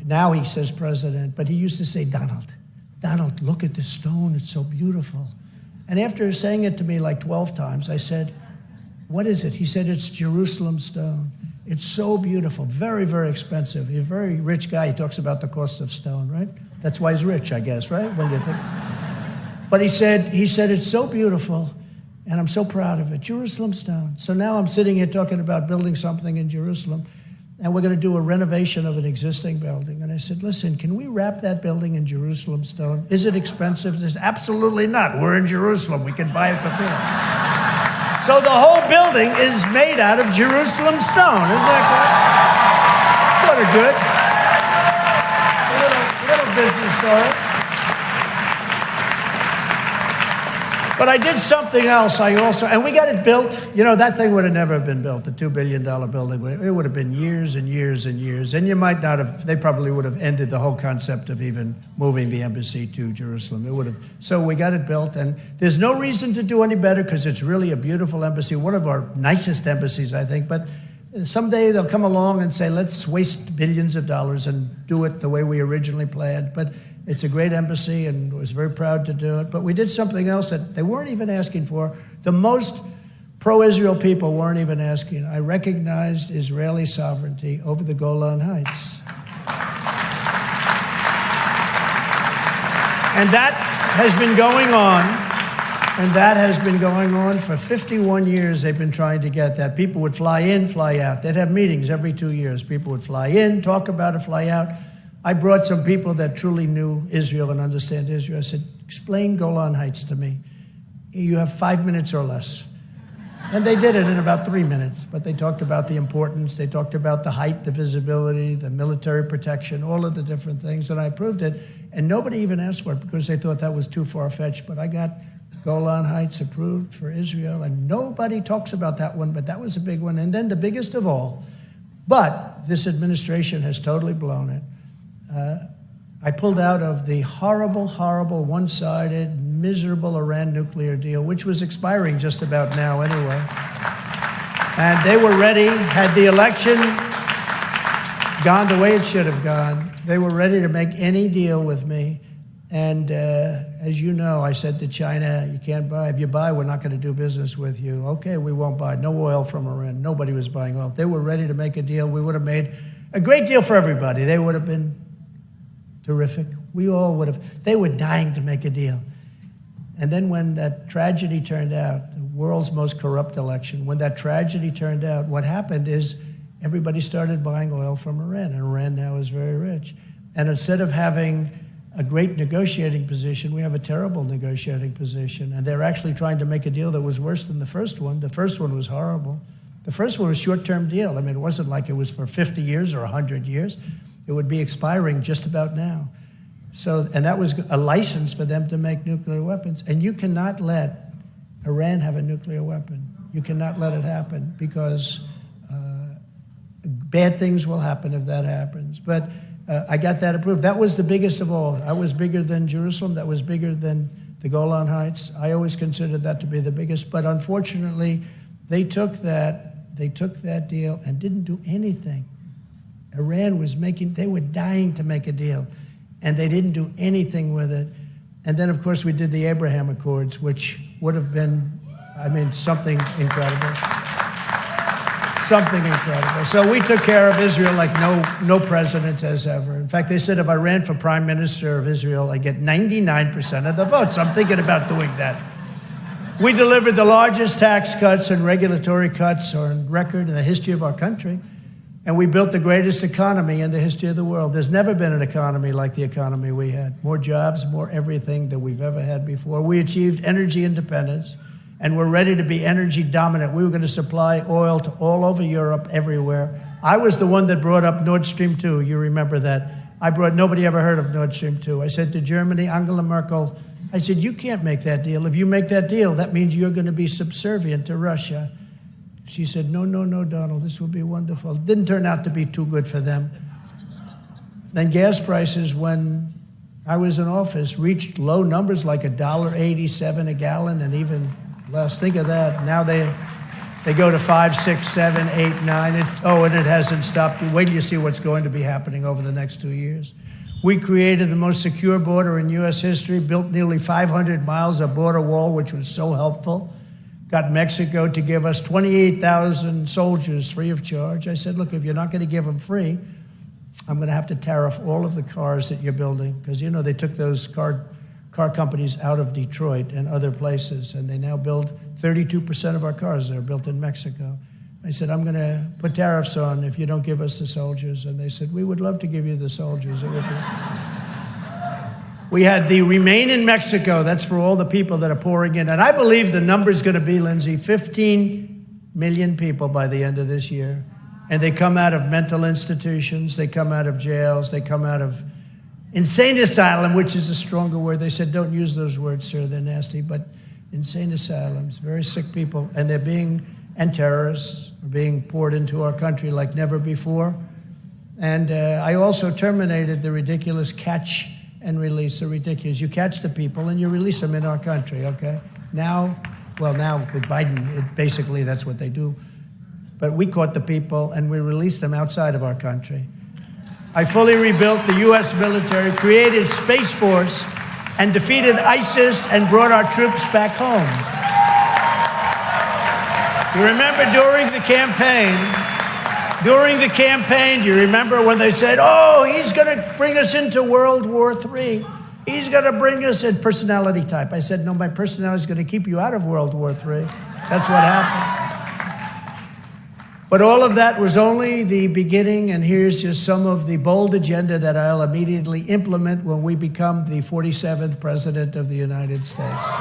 now he says president, but he used to say, Donald, look at the stone, it's so beautiful. And after saying it to me like 12 times, I said, what is it? He said, it's Jerusalem stone. It's so beautiful, very, very expensive. He's a very rich guy. He talks about the cost of stone, right? That's why he's rich, I guess, right? When you think. But he said, it's so beautiful, and I'm so proud of it. Jerusalem stone. So now I'm sitting here talking about building something in Jerusalem, and we're going to do a renovation of an existing building. And I said, listen, can we wrap that building in Jerusalem stone? Is it expensive? They said, absolutely not. We're in Jerusalem. We can buy it for free. So the whole building is made out of Jerusalem stone. Isn't that good? Sort of good. A little business story. But I did something else. And we got it built. You know, that thing would have never been built, the $2 billion building. It would have been years and years and years. And you might not have, they probably would have ended the whole concept of even moving the embassy to Jerusalem. It would have. So we got it built. And there's no reason to do any better because it's really a beautiful embassy, one of our nicest embassies, I think. But someday they'll come along and say, let's waste billions of dollars and do it the way we originally planned. But it's a great embassy and was very proud to do it. But we did something else that they weren't even asking for. The most pro-Israel people weren't even asking. I recognized Israeli sovereignty over the Golan Heights. And that has been going on. And that has been going on for 51 years. They've been trying to get that. People would fly in, fly out. They'd have meetings every 2 years. People would fly in, talk about it, fly out. I brought some people that truly knew Israel and understand Israel. I said, explain Golan Heights to me. You have 5 minutes or less. And they did it in about 3 minutes, but they talked about the importance. They talked about the height, the visibility, the military protection, all of the different things, and I approved it. And nobody even asked for it because they thought that was too far-fetched, but I got Golan Heights approved for Israel, and nobody talks about that one, but that was a big one. And then the biggest of all, but this administration has totally blown it. I pulled out of the horrible, horrible, one-sided, miserable Iran nuclear deal, which was expiring just about now anyway. And they were ready, had the election gone the way it should have gone. They were ready to make any deal with me. And as you know, I said to China, you can't buy. If you buy, we're not going to do business with you. Okay, we won't buy. No oil from Iran. Nobody was buying oil. They were ready to make a deal. We would have made a great deal for everybody. They would have been terrific. We all would have. They were dying to make a deal. And then when that tragedy turned out, the world's most corrupt election, when that tragedy turned out, what happened is everybody started buying oil from Iran, and Iran now is very rich. And instead of having a great negotiating position, we have a terrible negotiating position. And they're actually trying to make a deal that was worse than the first one. The first one was horrible. The first one was a short-term deal. I mean, it wasn't like it was for 50 years or 100 years. It would be expiring just about now. So, and that was a license for them to make nuclear weapons. And you cannot let Iran have a nuclear weapon. You cannot let it happen because bad things will happen if that happens. But I got that approved. That was the biggest of all. I was bigger than Jerusalem. That was bigger than the Golan Heights. I always considered that to be the biggest. But unfortunately, they took that deal and didn't do anything. Iran was they were dying to make a deal, and they didn't do anything with it. And then, of course, we did the Abraham Accords, which would have been, I mean, something incredible. Something incredible. So we took care of Israel like no president has ever. In fact, they said if I ran for prime minister of Israel, I'd get 99% of the votes. I'm thinking about doing that. We delivered the largest tax cuts and regulatory cuts on record in the history of our country. And we built the greatest economy in the history of the world. There's never been an economy like the economy we had. More jobs, more everything than we've ever had before. We achieved energy independence, and we're ready to be energy dominant. We were going to supply oil to all over Europe, everywhere. I was the one that brought up Nord Stream 2. You remember that. Nobody ever heard of Nord Stream 2. I said to Germany, Angela Merkel, I said, you can't make that deal. If you make that deal, that means you're going to be subservient to Russia. She said, no, Donald, this will be wonderful. It didn't turn out to be too good for them. Then gas prices, when I was in office, reached low numbers like $1.87 a gallon and even less. Think of that. Now they go to 5, 6, 7, 8, 9. And it hasn't stopped. Wait till you see what's going to be happening over the next 2 years. We created the most secure border in U.S. history, built nearly 500 miles of border wall, which was so helpful. Got Mexico to give us 28,000 soldiers free of charge. I said, look, if you're not going to give them free, I'm going to have to tariff all of the cars that you're building. Because, you know, they took those car companies out of Detroit and other places, and they now build 32% of our cars that are built in Mexico. I said, I'm going to put tariffs on if you don't give us the soldiers. And they said, we would love to give you the soldiers. It would be. We had the Remain in Mexico. That's for all the people that are pouring in. And I believe the number is going to be, Lindsay, 15 million people by the end of this year. And they come out of mental institutions. They come out of jails. They come out of insane asylum, which is a stronger word. They said, don't use those words, sir. They're nasty. But insane asylums, very sick people. And and terrorists are being poured into our country like never before. And I also terminated the ridiculous catch and release. Are ridiculous. You catch the people and you release them in our country, okay? Now with Biden, basically that's what they do. But we caught the people and we released them outside of our country. I fully rebuilt the U.S. military, created Space Force, and defeated ISIS and brought our troops back home. You remember during the campaign, you remember when they said, oh, he's going to bring us into World War III. He's going to bring us in personality type. I said, no, my personality is going to keep you out of World War III. That's what happened. But all of that was only the beginning, and here's just some of the bold agenda that I'll immediately implement when we become the 47th President of the United States.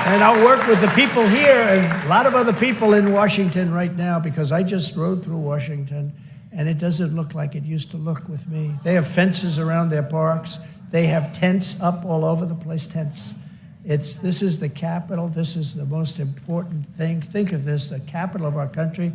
And I'll work with the people here and a lot of other people in Washington right now, because I just rode through Washington, and it doesn't look like it used to look with me. They have fences around their parks. They have tents up all over the place, tents. This is the capital. This is the most important thing. Think of this, the capital of our country.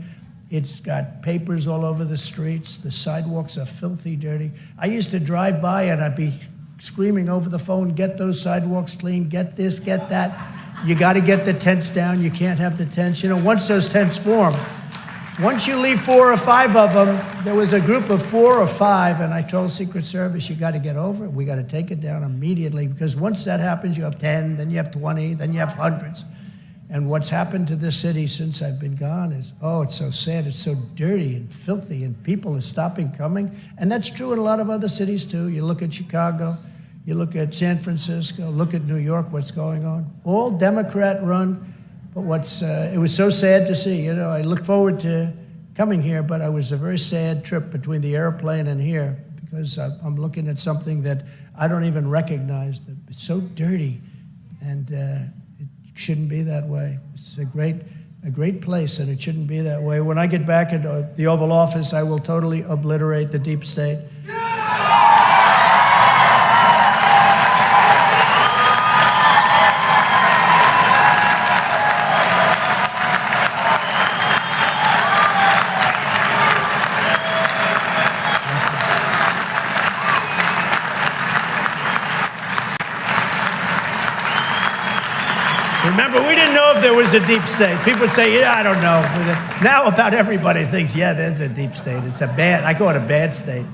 It's got papers all over the streets. The sidewalks are filthy dirty. I used to drive by and I'd be screaming over the phone, get those sidewalks clean, get this, get that. You got to get the tents down. You can't have the tents. You know, once those tents form, once you leave 4 or 5 of them, there was a group of 4 or 5, and I told Secret Service, you got to get over it. We got to take it down immediately, because once that happens, you have 10, then you have 20, then you have hundreds. And what's happened to this city since I've been gone is, oh, it's so sad. It's so dirty and filthy, and people are stopping coming. And that's true in a lot of other cities, too. You look at Chicago, you look at San Francisco, look at New York, what's going on. All Democrat-run. But it was so sad to see. You know, I look forward to coming here, but it was a very sad trip between the airplane and here, because I'm looking at something that I don't even recognize. It's so dirty, and it shouldn't be that way. It's a great place, and it shouldn't be that way. When I get back into the Oval Office, I will totally obliterate the deep state. Remember, we didn't know if there was a deep state. People would say, yeah, I don't know. Now about everybody thinks, yeah, there's a deep state. I call it a bad state.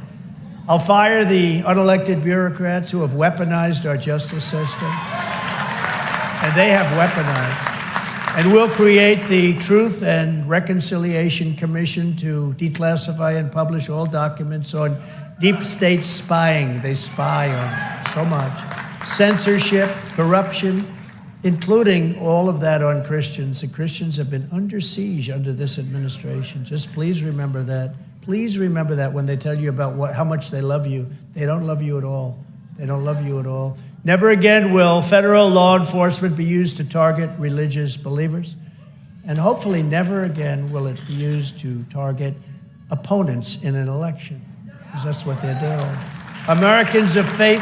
I'll fire the unelected bureaucrats who have weaponized our justice system. And they have weaponized. And we'll create the Truth and Reconciliation Commission to declassify and publish all documents on deep state spying. They spy on so much. Censorship, corruption, including all of that on Christians. The Christians have been under siege under this administration. Just please remember that. Please remember that when they tell you about how much they love you. They don't love you at all. They don't love you at all. Never again will federal law enforcement be used to target religious believers. And hopefully never again will it be used to target opponents in an election, because that's what they're doing. Americans of faith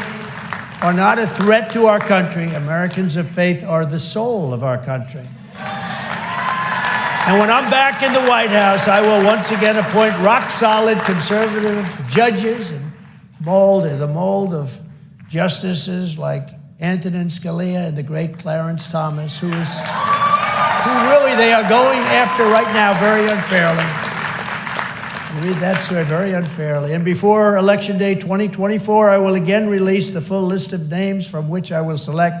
are not a threat to our country. Americans of faith are the soul of our country. And when I'm back in the White House, I will once again appoint rock-solid conservative judges and the mold of justices like Antonin Scalia and the great Clarence Thomas, who really they are going after right now very unfairly. Read that, sir, very unfairly. And before Election Day 2024, I will again release the full list of names from which I will select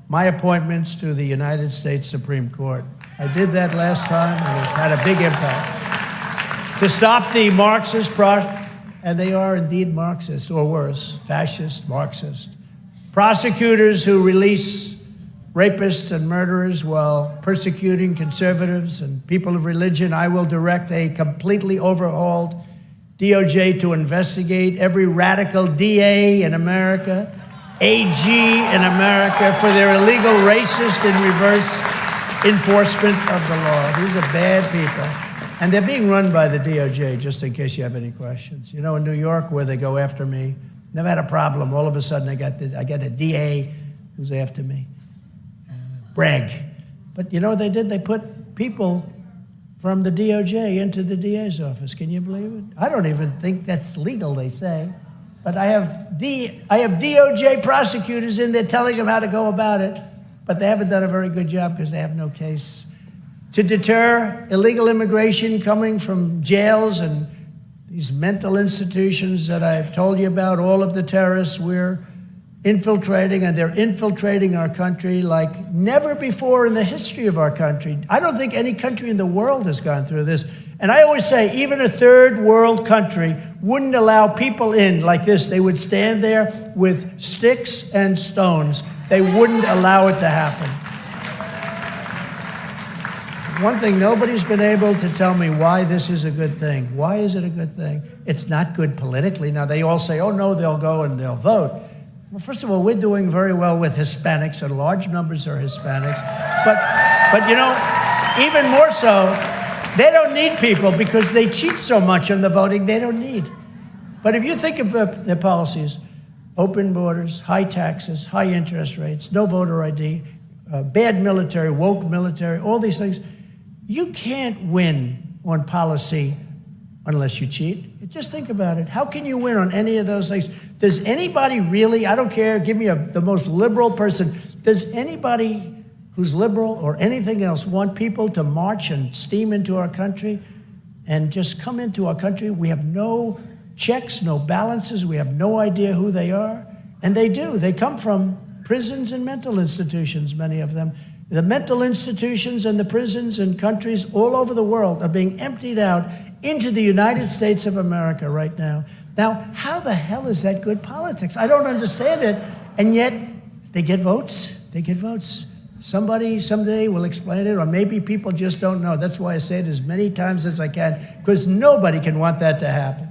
my appointments to the United States Supreme Court. I did that last time, and it had a big impact. To stop the Marxist, and they are indeed Marxist, or worse, fascist, Marxist, prosecutors who release rapists and murderers while persecuting conservatives and people of religion, I will direct a completely overhauled DOJ to investigate every radical DA in America, AG in America for their illegal racist and reverse enforcement of the law. These are bad people. And they're being run by the DOJ, just in case you have any questions. You know, in New York, where they go after me, never had a problem. All of a sudden, I got a DA who's after me. Bragg. But you know what they did? They put people from the DOJ into the DA's office. Can you believe it? I don't even think that's legal, they say. But I have DOJ prosecutors in there telling them how to go about it. But they haven't done a very good job because they have no case. To deter illegal immigration coming from jails and these mental institutions that I've told you about, all of the terrorists we're infiltrating, and they're infiltrating our country like never before in the history of our country. I don't think any country in the world has gone through this. And I always say, even a third world country wouldn't allow people in like this. They would stand there with sticks and stones. They wouldn't allow it to happen. One thing, nobody's been able to tell me why this is a good thing. Why is it a good thing? It's not good politically. Now, they all say, oh, no, they'll go and they'll vote. Well, first of all, we're doing very well with Hispanics, and large numbers are Hispanics. But you know, even more so, they don't need people because they cheat so much on the voting, they don't need. But if you think of their policies, open borders, high taxes, high interest rates, no voter ID, bad military, woke military, all these things, you can't win on policy unless you cheat. Just think about it. How can you win on any of those things? Does anybody really, I don't care, give me the most liberal person, does anybody who's liberal or anything else want people to march and steam into our country and just come into our country? We have no checks, no balances, we have no idea who they are. And they do. They come from prisons and mental institutions, many of them. The mental institutions and the prisons in countries all over the world are being emptied out into the United States of America right now. Now, how the hell is that good politics? I don't understand it. And yet, they get votes. They get votes. Somebody someday will explain it, or maybe people just don't know. That's why I say it as many times as I can, because nobody can want that to happen.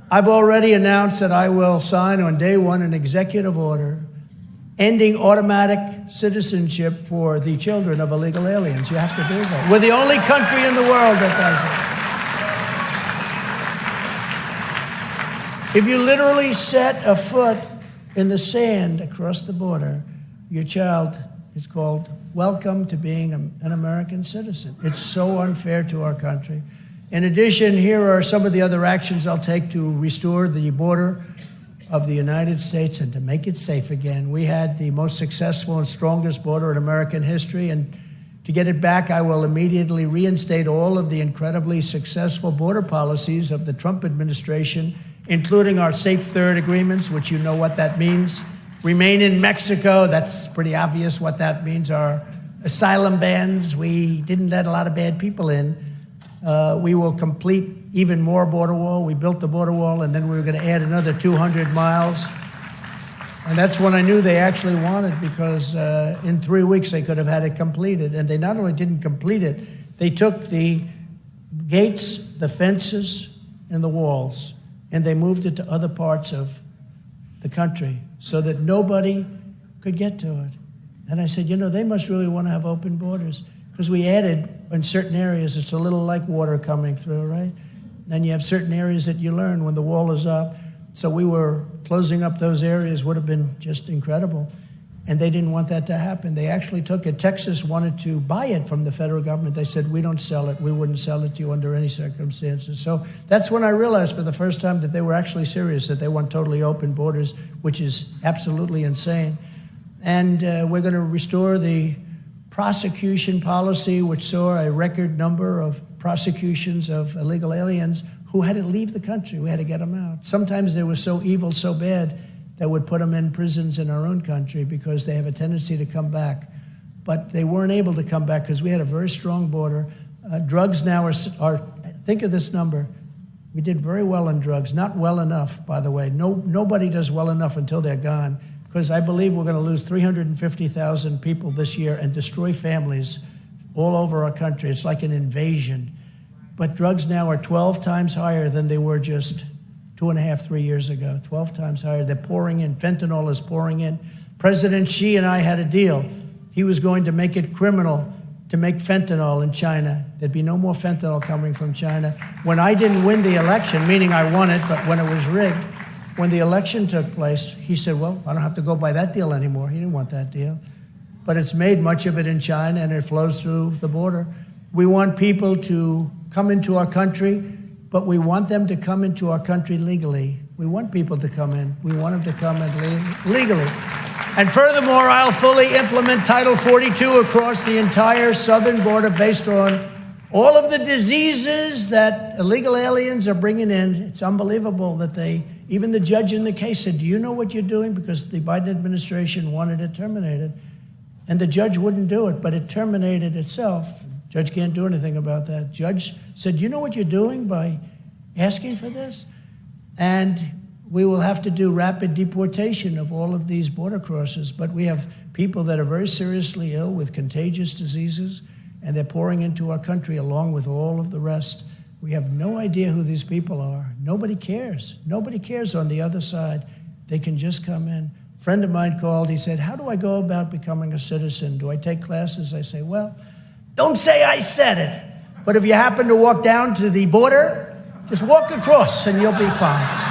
I've already announced that I will sign on day one an executive order ending automatic citizenship for the children of illegal aliens. You have to do that. We're the only country in the world that does it. If you literally set a foot in the sand across the border, your child is called welcome to being an American citizen. It's so unfair to our country. In addition, here are some of the other actions I'll take to restore the border of the United States and to make it safe again. We had the most successful and strongest border in American history, and to get it back, I will immediately reinstate all of the incredibly successful border policies of the Trump administration, including our Safe Third agreements, which you know what that means. Remain in Mexico, that's pretty obvious what that means. Our asylum bans, we didn't let a lot of bad people in. We will complete even more border wall. We built the border wall, and then we were going to add another 200 miles. And that's when I knew they actually wanted, because in 3 weeks they could have had it completed. And they not only didn't complete it, they took the gates, the fences, and the walls, and they moved it to other parts of the country so that nobody could get to it. And I said, you know, they must really want to have open borders, because we added in certain areas, it's a little like water coming through, right? Then you have certain areas that you learn when the wall is up. So we were closing up those areas, would have been just incredible. And they didn't want that to happen. They actually took it. Texas wanted to buy it from the federal government. They said, we don't sell it. We wouldn't sell it to you under any circumstances. So that's when I realized for the first time that they were actually serious, that they want totally open borders, which is absolutely insane. And we're going to restore the prosecution policy, which saw a record number of prosecutions of illegal aliens who had to leave the country. We had to get them out. Sometimes they were so evil, so bad, that would put them in prisons in our own country because they have a tendency to come back. But they weren't able to come back because we had a very strong border. Drugs now are, think of this number. We did very well on drugs, not well enough, by the way. Nobody does well enough until they're gone, because I believe we're going to lose 350,000 people this year and destroy families all over our country. It's like an invasion. But drugs now are 12 times higher than they were just 2.5, 3 years ago. 12 times higher. They're pouring in. Fentanyl is pouring in. President Xi and I had a deal. He was going to make it criminal to make fentanyl in China. There'd be no more fentanyl coming from China. When I didn't win the election, meaning I won it, but when it was rigged, when the election took place, he said, well, I don't have to go by that deal anymore. He didn't want that deal. But it's made much of it in China, and it flows through the border. We want people to come into our country, but we want them to come into our country legally. We want people to come in. We want them to come in legally. And furthermore, I'll fully implement Title 42 across the entire southern border based on all of the diseases that illegal aliens are bringing in. It's unbelievable that even the judge in the case said, do you know what you're doing? Because the Biden administration wanted it terminated. And the judge wouldn't do it, but it terminated itself. Judge can't do anything about that. Judge said, you know what you're doing by asking for this? And we will have to do rapid deportation of all of these border crossers. But we have people that are very seriously ill with contagious diseases, and they're pouring into our country along with all of the rest. We have no idea who these people are. Nobody cares. Nobody cares on the other side. They can just come in. A friend of mine called. He said, how do I go about becoming a citizen? Do I take classes? I say, well, don't say I said it. But if you happen to walk down to the border, just walk across and you'll be fine.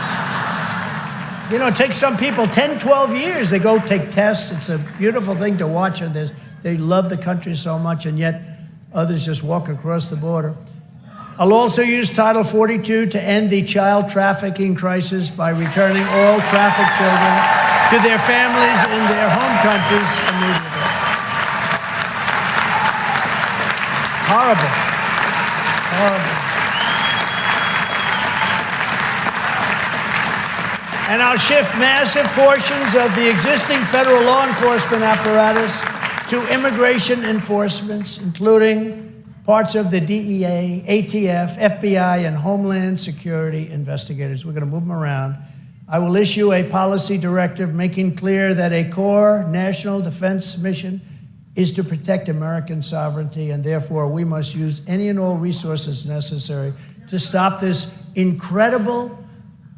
You know, it takes some people 10, 12 years. They go take tests. It's a beautiful thing to watch. And they love the country so much, and yet others just walk across the border. I'll also use Title 42 to end the child trafficking crisis by returning all trafficked children to their families in their home countries immediately. Horrible. Horrible. And I'll shift massive portions of the existing federal law enforcement apparatus to immigration enforcements, including parts of the DEA, ATF, FBI, and Homeland Security investigators. We're going to move them around. I will issue a policy directive making clear that a core national defense mission is to protect American sovereignty, and therefore we must use any and all resources necessary to stop this incredible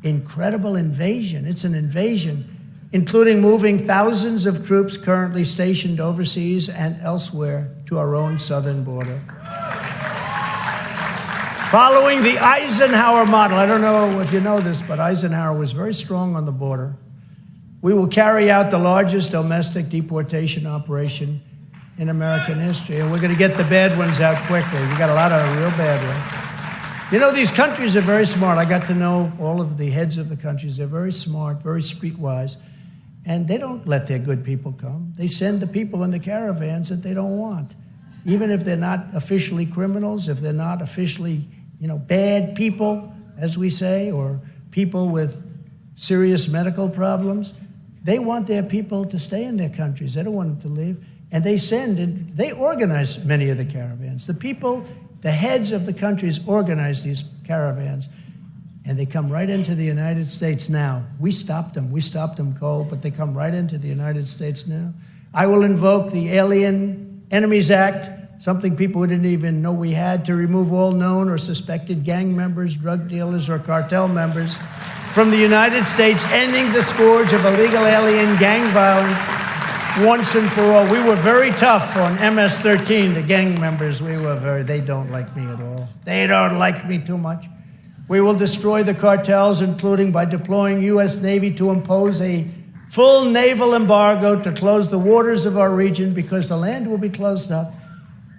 invasion. It's an invasion, including moving thousands of troops currently stationed overseas and elsewhere to our own southern border. Following the Eisenhower model, I don't know if you know this, but Eisenhower was very strong on the border. We will carry out the largest domestic deportation operation in American history, and we're going to get the bad ones out quickly. We got a lot of real bad ones. You know, these countries are very smart. I got to know all of the heads of the countries. They're very smart, very streetwise, and they don't let their good people come. They send the people in the caravans that they don't want, even if they're not officially criminals, if they're not officially, bad people, as we say, or people with serious medical problems. They want their people to stay in their countries. They don't want them to leave. And they organize many of the caravans. The heads of the countries organize these caravans, and they come right into the United States now. We stopped them cold, but they come right into the United States now. I will invoke the Alien Enemies Act, something people didn't even know we had, to remove all known or suspected gang members, drug dealers, or cartel members from the United States, ending the scourge of illegal alien gang violence once and for all. We were very tough on MS-13, the gang members. They don't like me at all. They don't like me too much. We will destroy the cartels, including by deploying U.S. Navy to impose a full naval embargo to close the waters of our region, because the land will be closed up,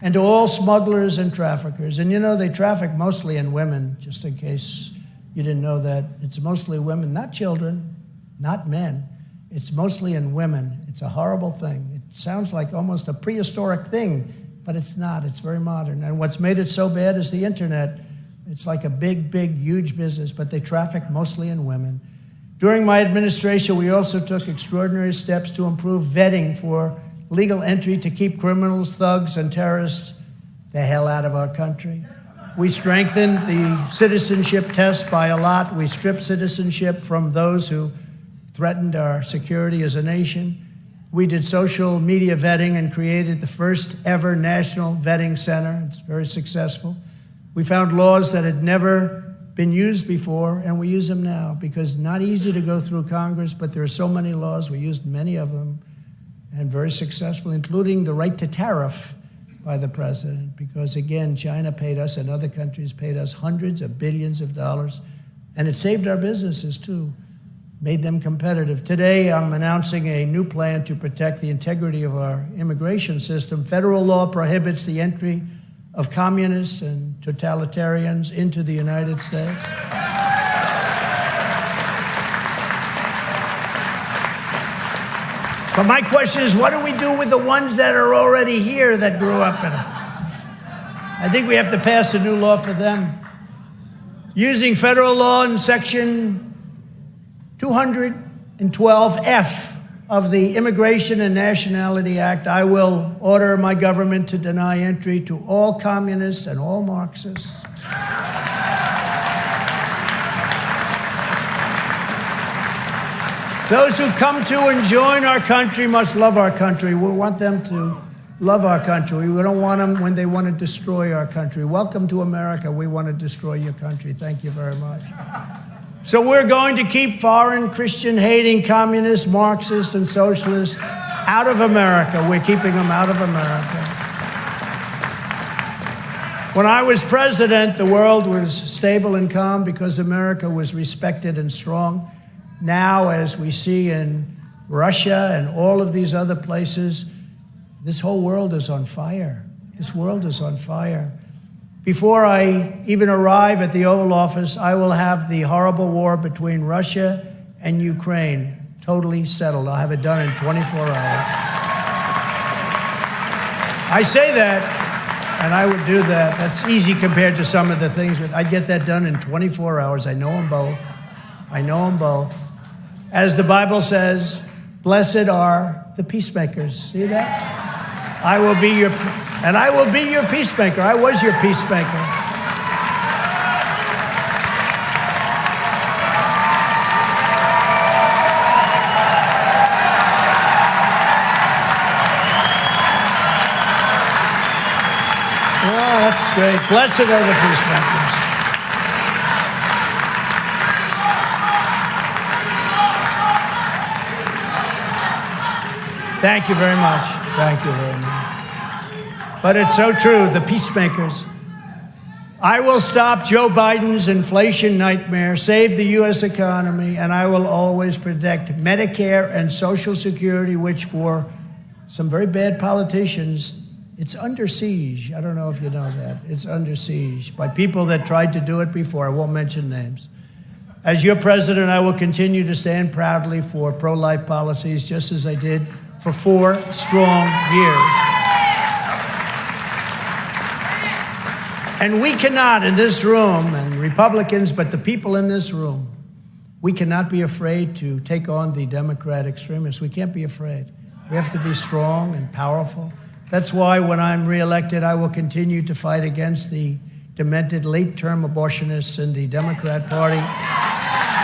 and to all smugglers and traffickers. And they traffic mostly in women, just in case you didn't know that. It's mostly women, not children, not men. It's mostly in women. It's a horrible thing. It sounds like almost a prehistoric thing, but it's not. It's very modern. And what's made it so bad is the internet. It's like a big, huge business, but they traffic mostly in women. During my administration, we also took extraordinary steps to improve vetting for legal entry to keep criminals, thugs, and terrorists the hell out of our country. We strengthened the citizenship test by a lot. We stripped citizenship from those who threatened our security as a nation. We did social media vetting and created the first ever national vetting center. It's very successful. We found laws that had never been used before, and we use them now because not easy to go through Congress, but there are so many laws. We used many of them and very successful, including the right to tariff by the president, because again, China paid us and other countries paid us hundreds of billions of dollars, and it saved our businesses too, made them competitive. Today, I'm announcing a new plan to protect the integrity of our immigration system. Federal law prohibits the entry of communists and totalitarians into the United States. But my question is, what do we do with the ones that are already here that grew up in it? I think we have to pass a new law for them. Using federal law in Section 212F of the Immigration and Nationality Act, I will order my government to deny entry to all communists and all Marxists. Those who come to and join our country must love our country. We want them to love our country. We don't want them when they want to destroy our country. Welcome to America. We want to destroy your country. Thank you very much. So we're going to keep foreign Christian-hating communists, Marxists, and socialists out of America. We're keeping them out of America. When I was president, the world was stable and calm because America was respected and strong. Now, as we see in Russia and all of these other places, this whole world is on fire. This world is on fire. Before I even arrive at the Oval Office, I will have the horrible war between Russia and Ukraine totally settled. I'll have it done in 24 hours. I say that, and I would do that. That's easy compared to some of the things, but I'd get that done in 24 hours. I know them both. I know them both. As the Bible says, blessed are the peacemakers. See that? I will be your peacemaker. I was your peacemaker. Oh, that's great. Blessed are the peacemakers. Thank you very much. Thank you very much. But it's so true, the peacemakers. I will stop Joe Biden's inflation nightmare, save the U.S. economy, and I will always protect Medicare and Social Security, which for some very bad politicians, it's under siege. I don't know if you know that. It's under siege by people that tried to do it before. I won't mention names. As your president, I will continue to stand proudly for pro-life policies, just as I did for 4 strong years. And we cannot, in this room, and Republicans, but the people in this room, we cannot be afraid to take on the Democrat extremists. We can't be afraid. We have to be strong and powerful. That's why when I'm reelected, I will continue to fight against the demented late-term abortionists in the Democrat Party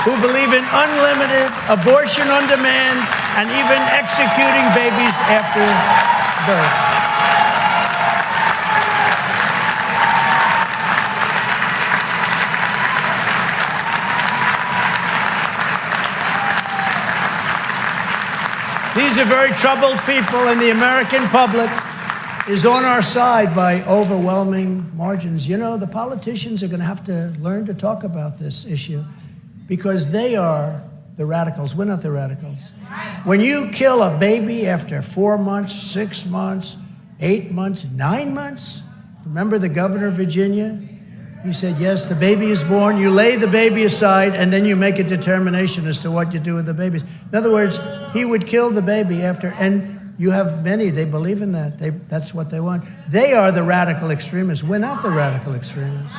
who believe in unlimited abortion on demand and even executing babies after birth. These are very troubled people, and the American public is on our side by overwhelming margins. You know, the politicians are going to have to learn to talk about this issue because they are the radicals. We're not the radicals. When you kill a baby after 4 months, 6 months, 8 months, 9 months, remember the governor of Virginia? He said, yes, the baby is born, you lay the baby aside, and then you make a determination as to what you do with the babies. In other words, he would kill the baby after, and you have many, they believe in that. That's what they want. They are the radical extremists. We're not the radical extremists.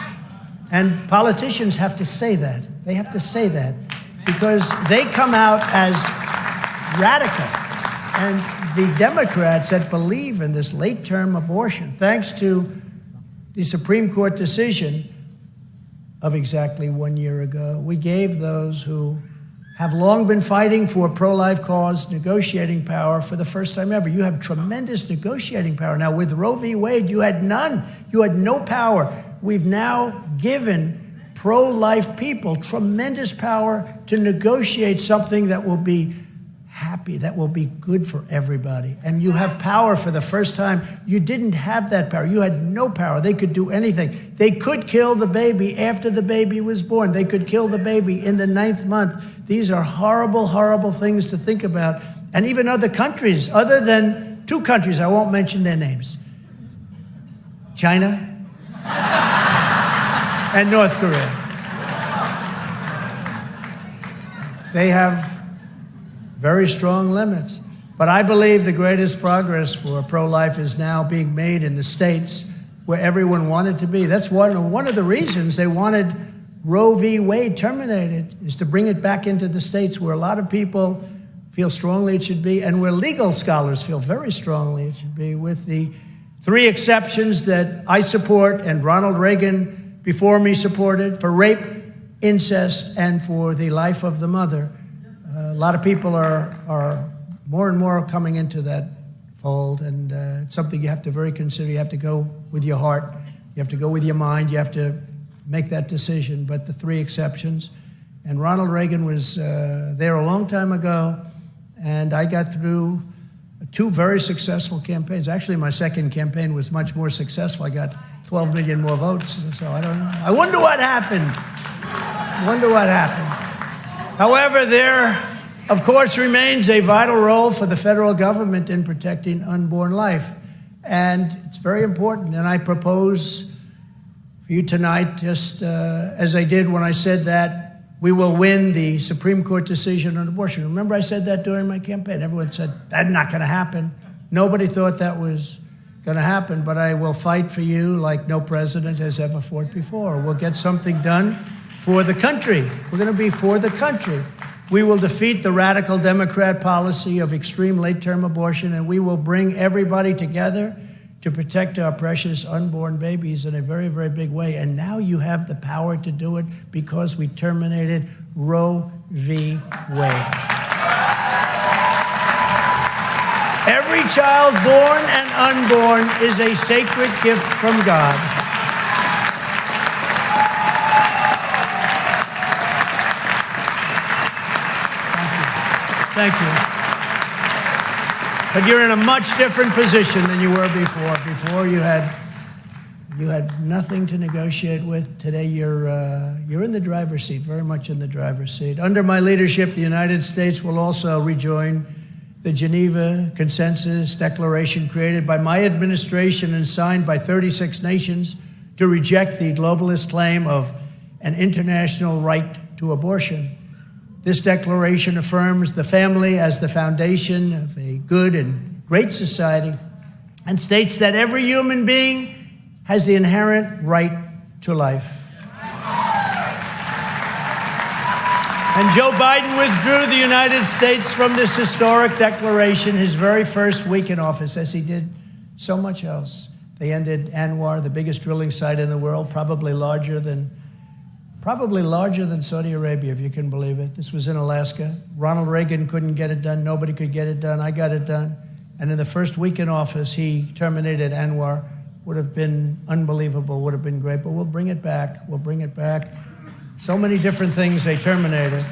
And politicians have to say that. They have to say that because they come out as radical. And the Democrats that believe in this late-term abortion, thanks to the Supreme Court decision of exactly 1 year ago, we gave those who have long been fighting for a pro-life cause negotiating power for the first time ever. You have tremendous negotiating power. Now, with Roe v. Wade, you had none. You had no power. we've now given pro-life people tremendous power to negotiate something that will be happy, that will be good for everybody. And you have power for the first time. You didn't have that power. You had no power. They could do anything. They could kill the baby after the baby was born. They could kill the baby in the 9th month. These are horrible, horrible things to think about. And even other countries, other than 2 countries, I won't mention their names, China and North Korea. They have very strong limits. But I believe the greatest progress for pro-life is now being made in the states where everyone wanted to be. That's one of the reasons they wanted Roe v. Wade terminated, is to bring it back into the states where a lot of people feel strongly it should be, and where legal scholars feel very strongly it should be, with the 3 exceptions that I support and Ronald Reagan before me supported, for rape, incest, and for the life of the mother. A lot of people are more and more coming into that fold, and it's something you have to very consider. You have to go with your heart. You have to go with your mind. You have to make that decision. But the 3 exceptions, and Ronald Reagan was there a long time ago, and I got through 2 very successful campaigns. Actually, my second campaign was much more successful. I got 12 million more votes, so I don't know. I wonder what happened. However, there, of course, remains a vital role for the federal government in protecting unborn life. And it's very important. And I propose for you tonight, just as I did when I said that we will win the Supreme Court decision on abortion. Remember, I said that during my campaign. Everyone said, that's not going to happen. Nobody thought that was going to happen, but I will fight for you like no president has ever fought before. We'll get something done for the country. We're going to be for the country. We will defeat the radical Democrat policy of extreme late-term abortion, and we will bring everybody together to protect our precious unborn babies in a very, very big way. And now you have the power to do it because we terminated Roe v. Wade. Every child born and unborn is a sacred gift from God. Thank you. But you're in a much different position than you were before. Before you had nothing to negotiate with. Today you're in the driver's seat, very much in the driver's seat. Under my leadership, the United States will also rejoin the Geneva Consensus Declaration created by my administration and signed by 36 nations to reject the globalist claim of an international right to abortion. This declaration affirms the family as the foundation of a good and great society and states that every human being has the inherent right to life. And Joe Biden withdrew the United States from this historic declaration his very first week in office, as he did so much else. They ended Anwar, the biggest drilling site in the world, probably larger than Saudi Arabia, if you can believe it. This was in Alaska. Ronald Reagan couldn't get it done. Nobody could get it done. I got it done. And in the first week in office, he terminated Anwar. Would have been unbelievable, would have been great, but we'll bring it back. We'll bring it back. So many different things they terminated,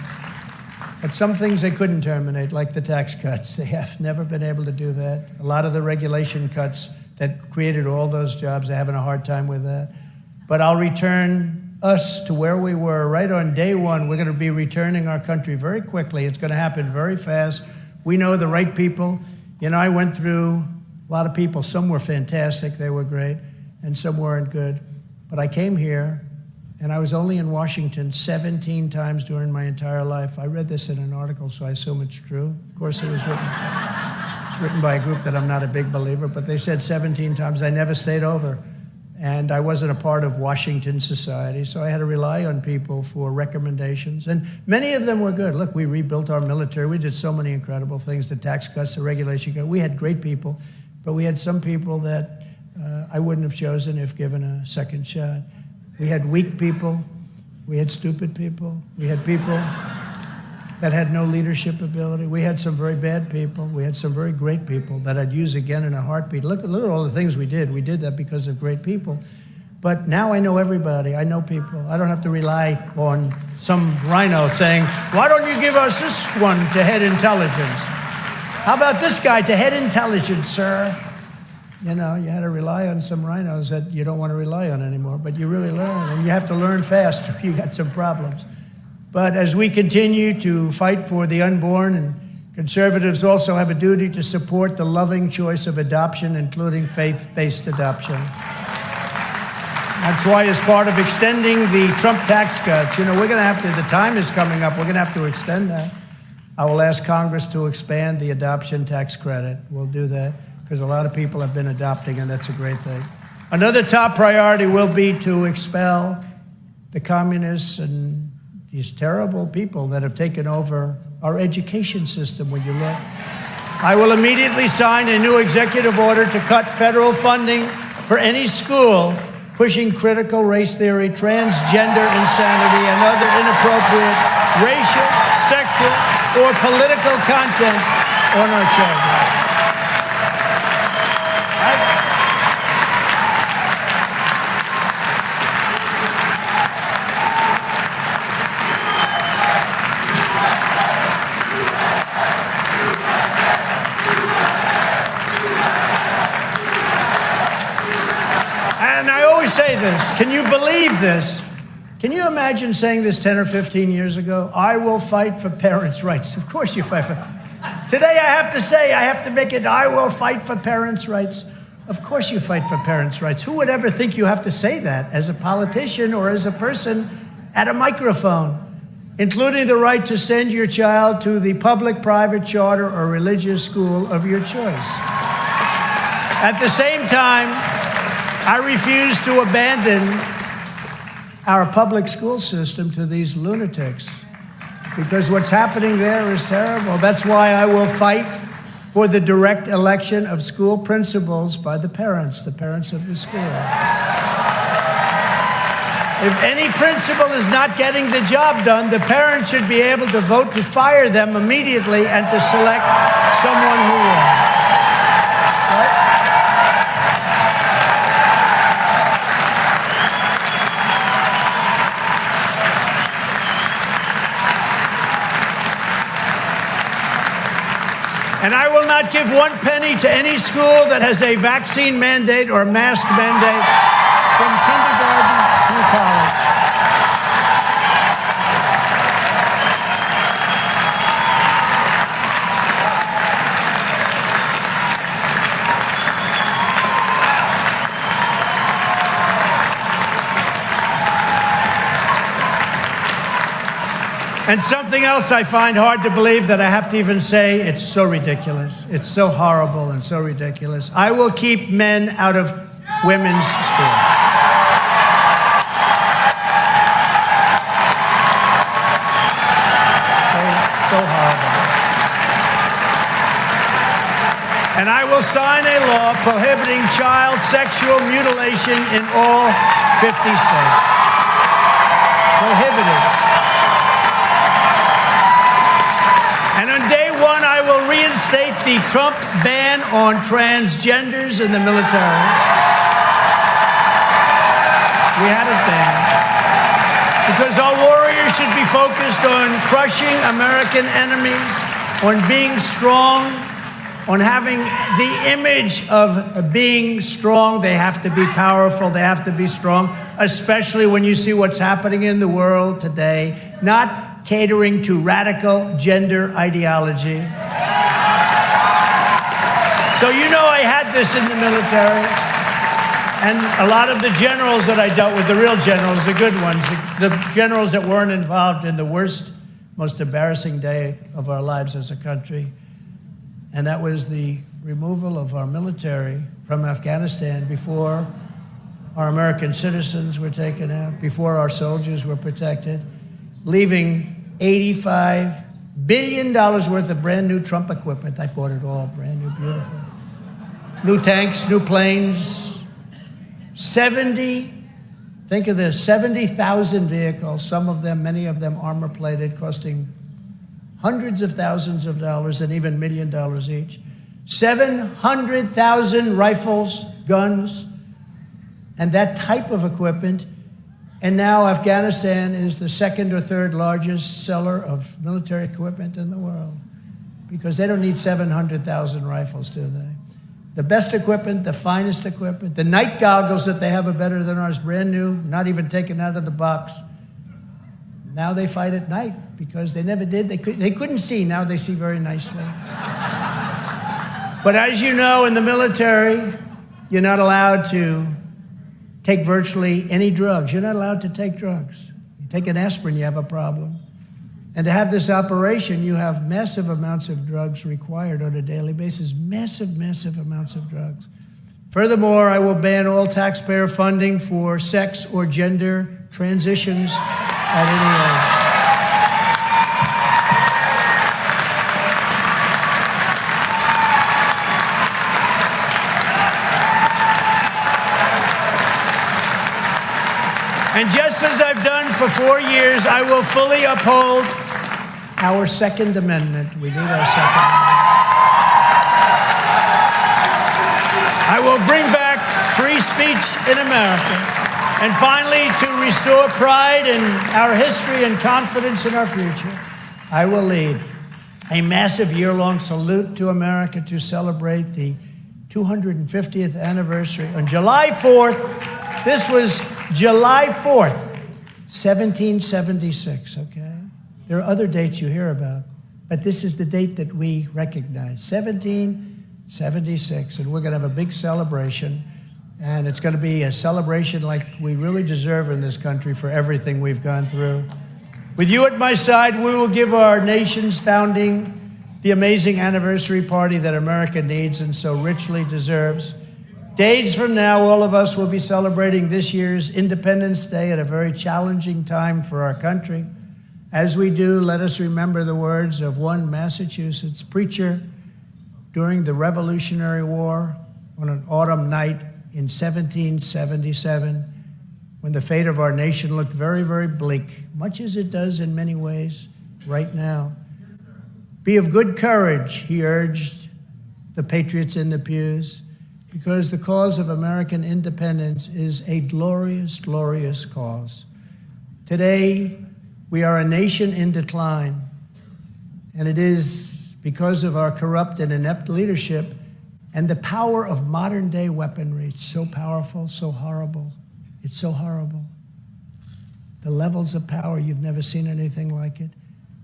but some things they couldn't terminate, like the tax cuts. They have never been able to do that. A lot of the regulation cuts that created all those jobs, they're having a hard time with that. But I'll return us to where we were right on day one. We're going to be returning our country very quickly. It's going to happen very fast. We know the right people. You know, I went through a lot of people. Some were fantastic. They were great. And some weren't good. But I came here, and I was only in Washington 17 times during my entire life. I read this in an article, so I assume it's true. Of course, it was written by a group that I'm not a big believer, but they said 17 times. I never stayed over. And I wasn't a part of Washington society, so I had to rely on people for recommendations. And many of them were good. Look, we rebuilt our military. We did so many incredible things, the tax cuts, the regulation cuts. We had great people, but we had some people that I wouldn't have chosen if given a second shot. We had weak people. We had stupid people. We had people that had no leadership ability. We had some very bad people. We had some very great people that I'd use again in a heartbeat. Look at all the things we did. We did that because of great people. But now I know everybody. I know people. I don't have to rely on some rhino saying, why don't you give us this one to head intelligence? How about this guy to head intelligence, sir? You know, you had to rely on some rhinos that you don't want to rely on anymore, but you really learn, and you have to learn fast or you got some problems. But as we continue to fight for the unborn, and conservatives also have a duty to support the loving choice of adoption, including faith-based adoption. That's why, as part of extending the Trump tax cuts, we're going to have to, the time is coming up, we're going to have to extend that. I will ask Congress to expand the adoption tax credit. We'll do that because a lot of people have been adopting, and that's a great thing. Another top priority will be to expel the communists and these terrible people that have taken over our education system, when you look. I will immediately sign a new executive order to cut federal funding for any school pushing critical race theory, transgender insanity, and other inappropriate racial, sexual, or political content on our children. And I always say this, can you believe this? Can you imagine saying this 10 or 15 years ago? I will fight for parents' rights. Of course you fight for. Today I have to say, I have to make it, I will fight for parents' rights. Of course you fight for parents' rights. Who would ever think you have to say that as a politician or as a person at a microphone? Including the right to send your child to the public, private, charter, or religious school of your choice. At the same time, I refuse to abandon our public school system to these lunatics, because what's happening there is terrible. That's why I will fight for the direct election of school principals by the parents of the school. If any principal is not getting the job done, the parents should be able to vote to fire them immediately and to select someone who will. Right? And I will not give one penny to any school that has a vaccine mandate or mask mandate from kindergarten through college. And something else I find hard to believe that I have to even say, it's so ridiculous. It's so horrible and so ridiculous. I will keep men out of women's sports. So horrible. And I will sign a law prohibiting child sexual mutilation in all 50 states. Prohibited. And on day one, I will reinstate the Trump ban on transgenders in the military. We had it banned. Because our warriors should be focused on crushing American enemies, on being strong, on having the image of being strong. They have to be powerful. They have to be strong, especially when you see what's happening in the world today. Not catering to radical gender ideology. So I had this in the military. And a lot of the generals that I dealt with, the real generals, the good ones, the generals that weren't involved in the worst, most embarrassing day of our lives as a country. And that was the removal of our military from Afghanistan before our American citizens were taken out, before our soldiers were protected, leaving $85 billion worth of brand new Trump equipment. I bought it all, brand new, beautiful. New tanks, new planes, 70,000 vehicles, some of them, many of them armor-plated, costing hundreds of thousands of dollars and even $1 million each. 700,000 rifles, guns, and that type of equipment. And now Afghanistan is the second or third largest seller of military equipment in the world, because they don't need 700,000 rifles, do they? The best equipment, the finest equipment, the night goggles that they have are better than ours, brand new, not even taken out of the box. Now they fight at night because they never did. They couldn't see. Now they see very nicely. But as you know, in the military, you're not allowed to take virtually any drugs. You're not allowed to take drugs. You take an aspirin, you have a problem. And to have this operation, you have massive amounts of drugs required on a daily basis. Massive, massive amounts of drugs. Furthermore, I will ban all taxpayer funding for sex or gender transitions at any age. And just as I've done for 4 years, I will fully uphold our Second Amendment. We need our Second Amendment. I will bring back free speech in America. And finally, to restore pride in our history and confidence in our future, I will lead a massive year-long salute to America to celebrate the 250th anniversary on July 4th. This was July 4th, 1776, okay? There are other dates you hear about, but this is the date that we recognize, 1776, and we're going to have a big celebration, and it's going to be a celebration like we really deserve in this country for everything we've gone through. With you at my side, we will give our nation's founding the amazing anniversary party that America needs and so richly deserves. Days from now, all of us will be celebrating this year's Independence Day at a very challenging time for our country. As we do, let us remember the words of one Massachusetts preacher during the Revolutionary War on an autumn night in 1777, when the fate of our nation looked very, very bleak, much as it does in many ways right now. Be of good courage, he urged the patriots in the pews, because the cause of American independence is a glorious, glorious cause. Today, we are a nation in decline, and it is because of our corrupt and inept leadership and the power of modern-day weaponry. It's so powerful, so horrible. It's so horrible. The levels of power, you've never seen anything like it.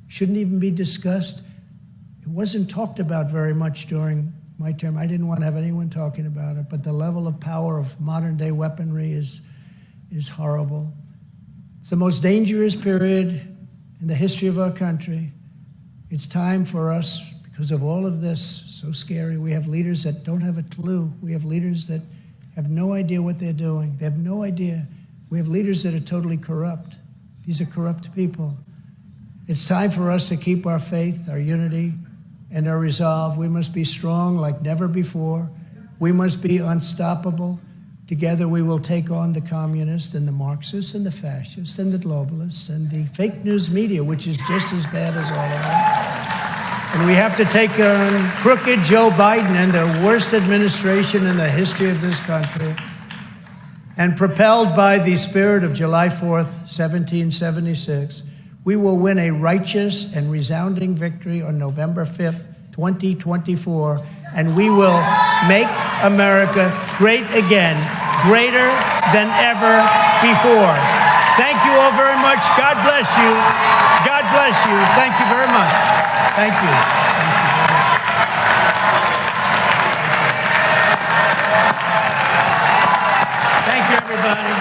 Shouldn't even be discussed. It wasn't talked about very much during my term. I didn't want to have anyone talking about it, but the level of power of modern-day weaponry is horrible. It's the most dangerous period in the history of our country. It's time for us, because of all of this, so scary. We have leaders that don't have a clue. We have leaders that have no idea what they're doing. They have no idea. We have leaders that are totally corrupt. These are corrupt people. It's time for us to keep our faith, our unity, and our resolve. We must be strong like never before. We must be unstoppable. Together we will take on the communists and the Marxists and the fascists and the globalists and the fake news media, which is just as bad as all of them. And we have to take on crooked Joe Biden and the worst administration in the history of this country. And propelled by the spirit of July 4th, 1776, we will win a righteous and resounding victory on November 5th, 2024, and we will make America great again, greater than ever before. Thank you all very much. God bless you. God bless you. Thank you very much. Thank you. Thank you, everybody.